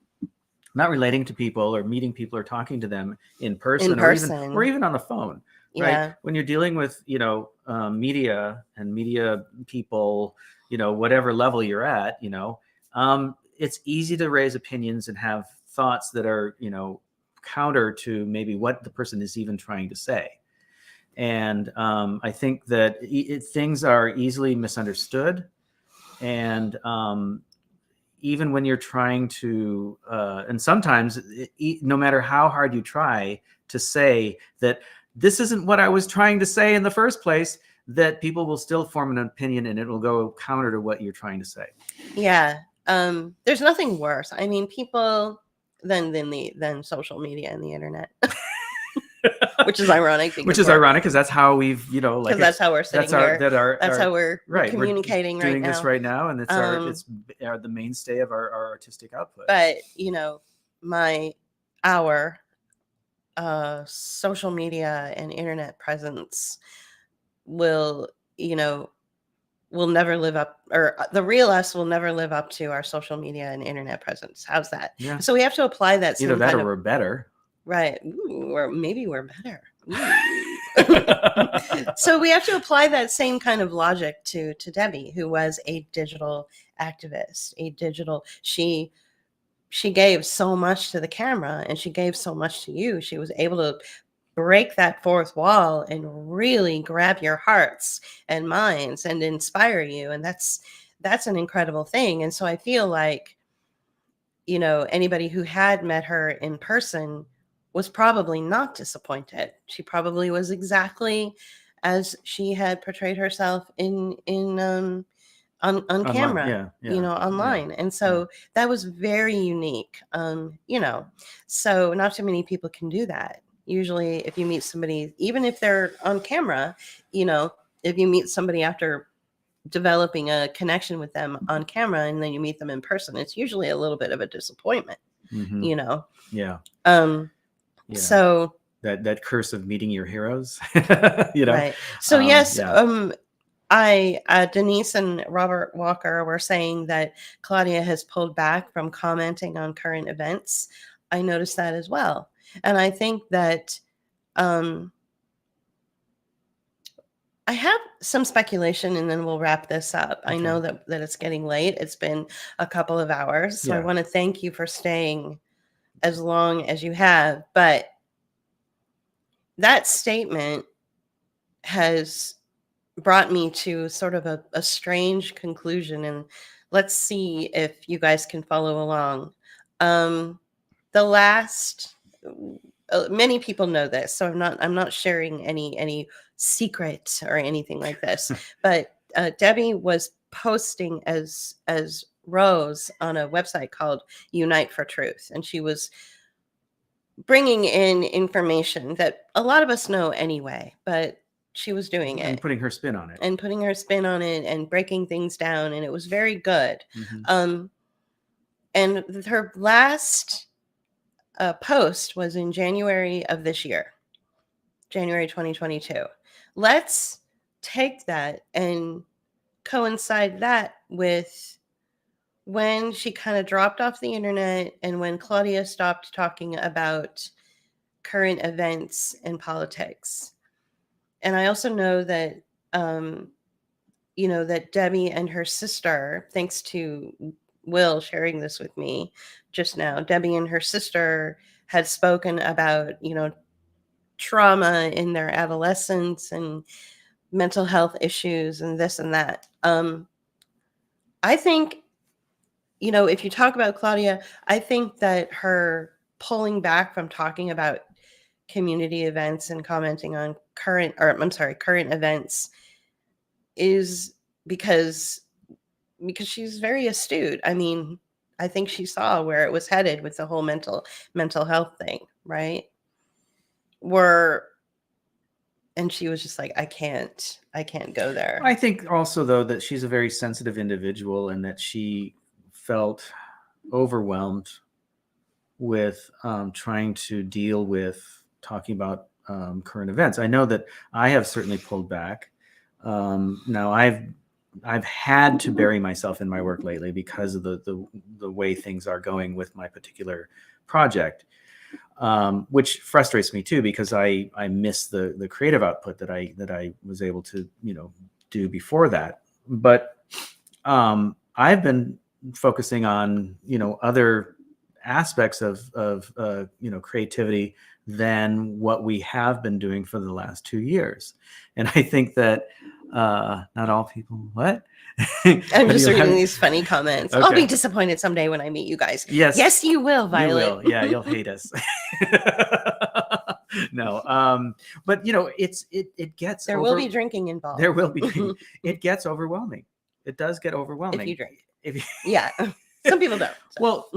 not relating to people or meeting people or talking to them in person. Or even on the phone. Right? Yeah. When you're dealing with media and media people, whatever level you're at, it's easy to raise opinions and have thoughts that are counter to maybe what the person is even trying to say. And I think that things are easily misunderstood. And even when you're trying to, and sometimes no matter how hard you try to say that this isn't what I was trying to say in the first place, that people will still form an opinion and it will go counter to what you're trying to say. Yeah. There's nothing worse. I mean, people than social media and the internet. Which is ironic. Because that's how we've, because that's how we're sitting here. That's how we're communicating we're doing right now. this right now, and it's the mainstay of our artistic output. But our social media and internet presence will never live up, or the real us will never live up to our social media and internet presence. How's that? Yeah. So we have to apply that. Either that or we're better. Right. Ooh, or maybe we're better. So we have to apply that same kind of logic to Debbie, who was a digital activist, she gave so much to the camera and she gave so much to you. She was able to break that fourth wall and really grab your hearts and minds and inspire you. And that's an incredible thing. And so I feel like, anybody who had met her in person was probably not disappointed. She probably was exactly as she had portrayed herself on camera, online. And so that was very unique. So not too many people can do that. Usually if you meet somebody, even if they're on camera, if you meet somebody after developing a connection with them on camera and then you meet them in person, it's usually a little bit of a disappointment, Yeah. Yeah. So that curse of meeting your heroes, Right. So Denise and Robert Walker were saying that Claudia has pulled back from commenting on current events. I noticed that as well. And I think that I have some speculation, and then we'll wrap this up. Okay. I know that it's getting late. It's been a couple of hours. So I want to thank you for staying as long as you have. But that statement has brought me to sort of a strange conclusion, and let's see if you guys can follow along. The last many people know this, so I'm not sharing any secret or anything like this, but Debbie was posting as Rose on a website called Unite for Truth, and she was bringing in information that a lot of us know anyway, but she was doing And it putting her spin on it. and putting her spin on it and breaking things down, and it was very good. And her last post was in January of this year, January 2022. Let's take that and coincide that with when she kind of dropped off the internet and when Claudia stopped talking about current events and politics. And I also know that, that Debbie and her sister, thanks to Will sharing this with me just now, Debbie and her sister had spoken about, trauma in their adolescence and mental health issues and this and that. I think, if you talk about Claudia, I think that her pulling back from talking about community events and commenting on current events is because she's very astute. I mean, I think she saw where it was headed with the whole mental health thing, right? And she was just like, I can't go there. I think also, though, that she's a very sensitive individual and that she felt overwhelmed with trying to deal with talking about current events. I know that I have certainly pulled back. Now I've had to bury myself in my work lately because of the way things are going with my particular project, which frustrates me too, because I miss the creative output that I was able to do before that. But I've been focusing on other aspects of creativity than what we have been doing for the last 2 years, and I think that not all people. What? I'm just reading these funny comments. Okay. I'll be disappointed someday when I meet you guys. Yes, you will, Violet. You will. Yeah, you'll hate us. No, but it gets. There will be drinking involved. There will be drinking. It gets overwhelming. It does get overwhelming if you drink. Yeah, some people don't. So. Well,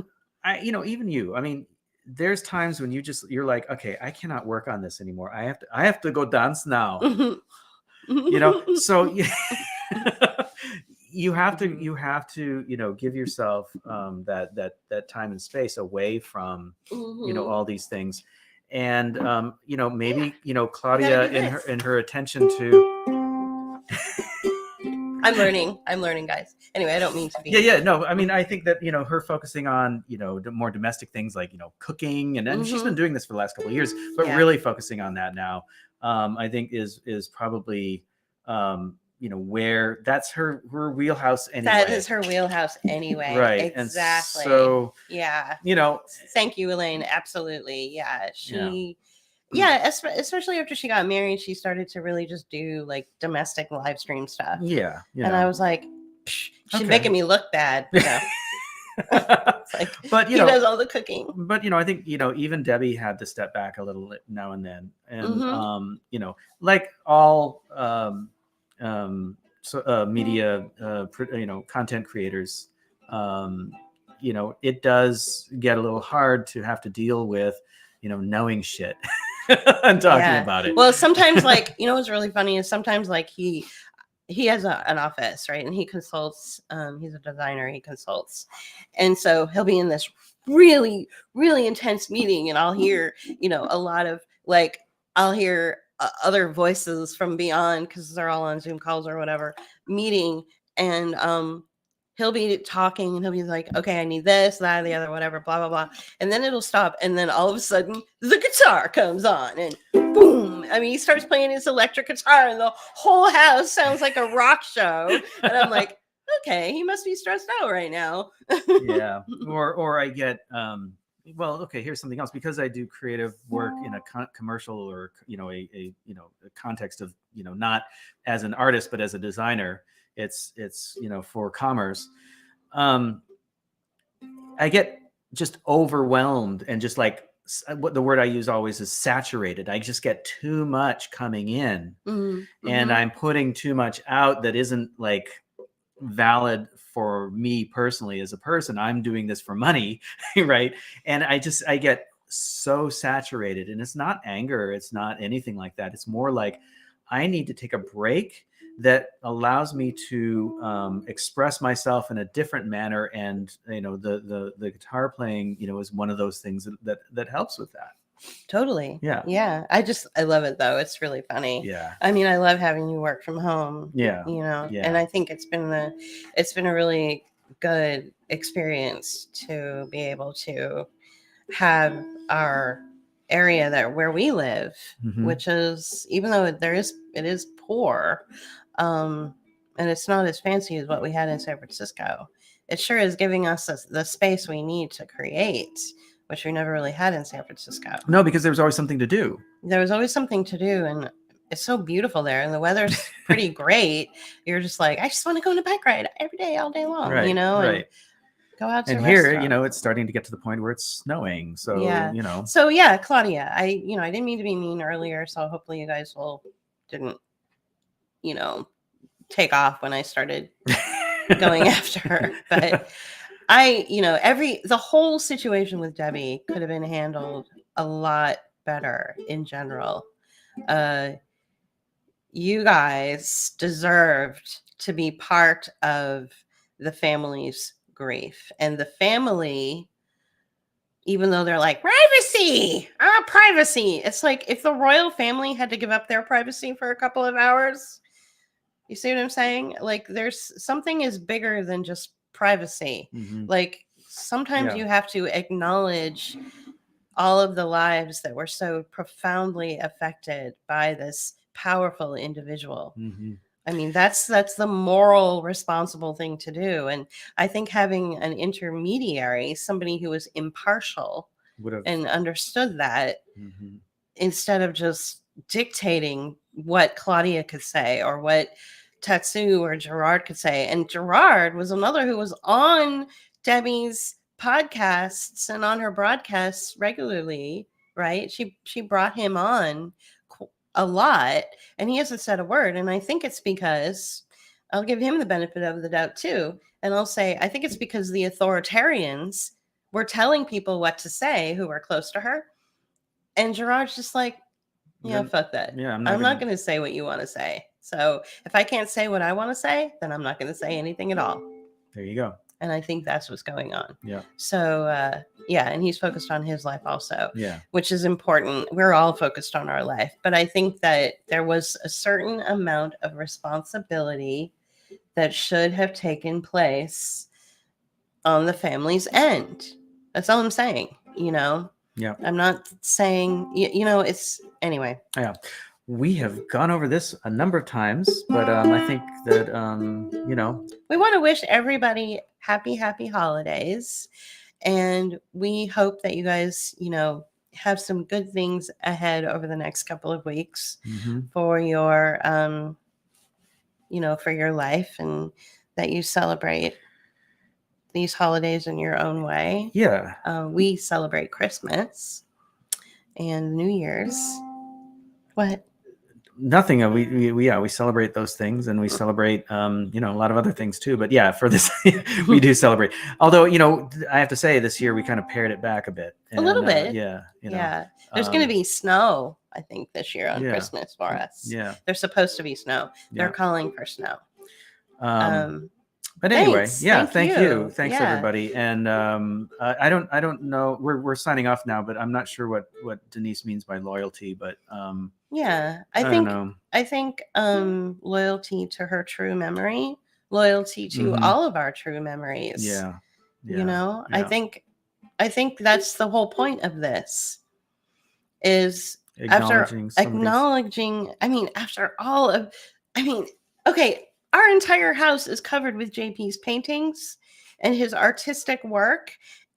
even you. I mean, there's times when you're like, okay, I cannot work on this anymore. I have to go dance now. So you have to give yourself that time and space away from all these things, and maybe Claudia in her attention to I'm learning, guys. Anyway, I don't mean to be. No, I mean, I think that her focusing on more domestic things like cooking, and she's been doing this for the last couple of years, but really focusing on that now, I think is probably where that's her wheelhouse anyway. That is her wheelhouse anyway. Right. Exactly. And so thank you, Elaine. Absolutely. Yeah. Especially after she got married, she started to really just do like domestic live stream stuff. Yeah. And I was like, she's making me look bad. But he does all the cooking. But I think even Debbie had to step back a little now and then, and like all media content creators, it does get a little hard to have to deal with knowing shit and talking about it. Well, sometimes what's really funny is sometimes he has an office, right? And he consults, he's a designer, he consults. And so he'll be in this really, really intense meeting, and I'll hear, a lot of I'll hear other voices from beyond, because they're all on Zoom calls or whatever, meeting. And he'll be talking and he'll be like, okay, I need this, that, the other, whatever, blah, blah, blah. And then it'll stop. And then all of a sudden the guitar comes on and boom. I mean, he starts playing his electric guitar and the whole house sounds like a rock show. And I'm like, okay, he must be stressed out right now. Yeah. Or I get, well, okay, here's something else. Because I do creative work in a commercial or, a context of, not as an artist, but as a designer, it's for commerce. I get just overwhelmed and just like, what the word I use always is saturated. I just get too much coming in, and I'm putting too much out that isn't like valid for me personally as a person. I'm doing this for money, right? And I get so saturated, and it's not anger, it's not anything like that. It's more like I need to take a break that allows me to express myself in a different manner. And the guitar playing is one of those things that helps with that. Totally. Yeah. Yeah. I love it though. It's really funny. Yeah. I mean, I love having you work from home. Yeah. Yeah. And I think it's been a really good experience to be able to have our area where we live, which is, even though it is poor, and it's not as fancy as what we had in San Francisco, it sure is giving us the space we need to create, which we never really had in San Francisco. No, because there was always something to do. There was always something to do, and it's so beautiful there, and the weather's pretty great. You're just like, I just want to go on a bike ride every day, all day long, right, and go out to and a here, restaurant. it's starting to get to the point where it's snowing. So, So yeah, Claudia, I didn't mean to be mean earlier, so hopefully you guys didn't, take off when I started going after her. But the whole situation with Debbie could have been handled a lot better in general. You guys deserved to be part of the family's grief, and the family, even though they're like, privacy, it's like if the royal family had to give up their privacy for a couple of hours. You see what I'm saying? Like, there's something is bigger than just privacy. Like, sometimes you have to acknowledge all of the lives that were so profoundly affected by this powerful individual. I mean, that's the moral, responsible thing to do. And I think having an intermediary, somebody who was impartial and understood that, instead of just dictating what Claudia could say or what Tatsu or Gerard could say. And Gerard was another who was on Debbie's podcasts and on her broadcasts regularly, right? She brought him on a lot, and he hasn't said a word. And I think it's because, I'll give him the benefit of the doubt too, and I'll say I think it's because the authoritarians were telling people what to say who were close to her, and Gerard's just like, fuck that. I'm not going to say what you want to say. So if I can't say what I want to say, then I'm not going to say anything at all. There you go. And I think that's what's going on. Yeah. So, and he's focused on his life also, yeah, which is important. We're all focused on our life. But I think that there was a certain amount of responsibility that should have taken place on the family's end. That's all I'm saying, Yeah. I'm not saying, it's anyway. Yeah. We have gone over this a number of times, but I think that, we want to wish everybody happy holidays. And we hope that you guys, have some good things ahead over the next couple of weeks for your, for your life, and that you celebrate these holidays in your own way. Yeah. We celebrate Christmas and New Year's. What? Nothing. We celebrate those things, and we celebrate a lot of other things too. But yeah, for this we do celebrate. Although I have to say this year we kind of pared it back a bit. A little bit. Yeah. There's going to be snow, I think, this year on Christmas for us. Yeah. There's supposed to be snow. They're calling for snow. But anyway, thanks. Thank you. Thanks everybody. And I don't know. We're signing off now, but I'm not sure what Denise means by loyalty. But I think loyalty to her true memory, loyalty to all of our true memories. Yeah. I think that's the whole point of this. Is acknowledging. Okay. Our entire house is covered with JP's paintings and his artistic work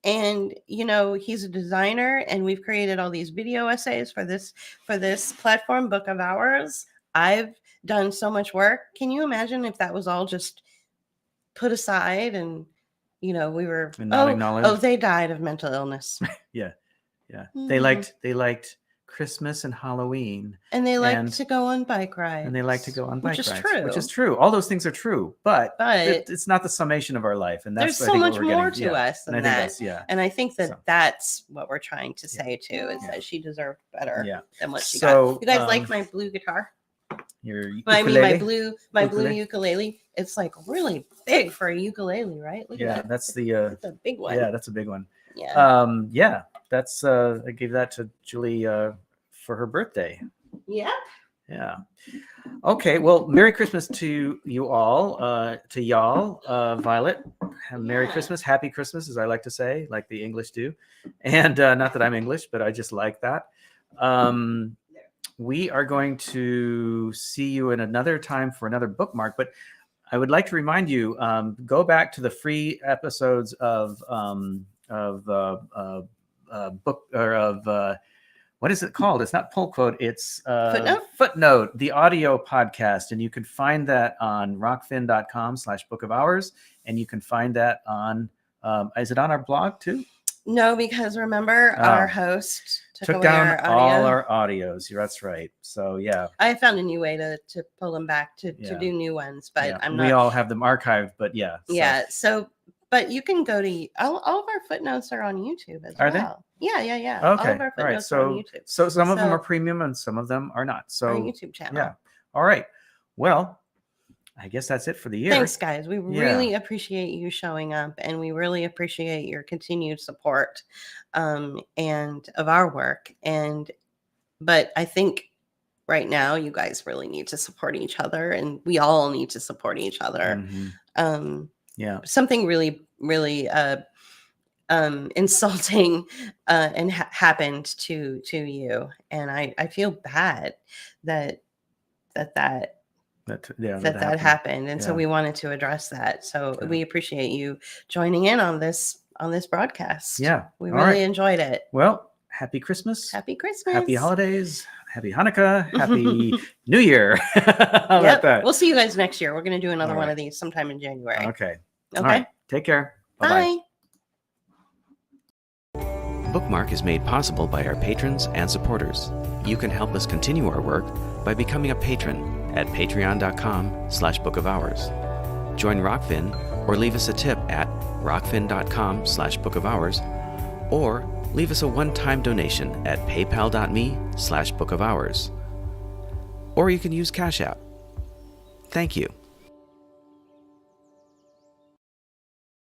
And he's a designer, and we've created all these video essays for this platform, Book of Hours. I've done so much work. Can you imagine if that was all just put aside and we were not acknowledged? They died of mental illness. Yeah. They liked Christmas and Halloween, and they like to go on bike rides, which is true. All those things are true, but it's not the summation of our life, and that's there's so much more to us than that. And I think that's what we're trying to say too, is that she deserved better than what she got. You guys like my blue guitar? Your ukulele? My blue ukulele. It's like really big for a ukulele, right? Look at that. That's that's a big one. Yeah, that's a big one. Yeah. That's I gave that to Julie for her birthday. Yeah. Okay, well, Merry Christmas to you all, to y'all, Violet. Merry Christmas, Happy Christmas, as I like to say, like the English do. And not that I'm English, but I just like that. We are going to see you in another time for another bookmark, but I would like to remind you, go back to the free episodes of book, or of what is it called? It's not pull quote. It's Footnote, the audio podcast. And you can find that on rockfin.com/Book of Hours. And you can find that on, is it on our blog too? No, because remember, our host took down our all our audios. That's right. So yeah, I found a new way to pull them back to do new ones, but I'm not. We all have them archived, but So but you can go to all of our footnotes are on YouTube as well. Are they? Yeah. Okay. All of our footnotes are on YouTube. So some of them are premium and some of them are not. So our YouTube channel. Yeah. All right. Well, I guess that's it for the year. Thanks, guys. We really appreciate you showing up, and we really appreciate your continued support and of our work. But I think right now you guys really need to support each other, and we all need to support each other. Mm-hmm. Something really, really insulting and happened to you, and I feel bad that happened, and so we wanted to address that. So we appreciate you joining in on this broadcast. We really enjoyed it. Well, happy Christmas, happy holidays, happy Hanukkah, happy New Year. How about that? We'll see you guys next year. We're going to do another one of these sometime in January. Okay. All right. Take care. Bye. Bookmark is made possible by our patrons and supporters. You can help us continue our work by becoming a patron at patreon.com/Book of Hours. Join Rockfin or leave us a tip at rockfin.com/Book of Hours, or leave us a one-time donation at paypal.me/Book of Hours. Or you can use Cash App. Thank you.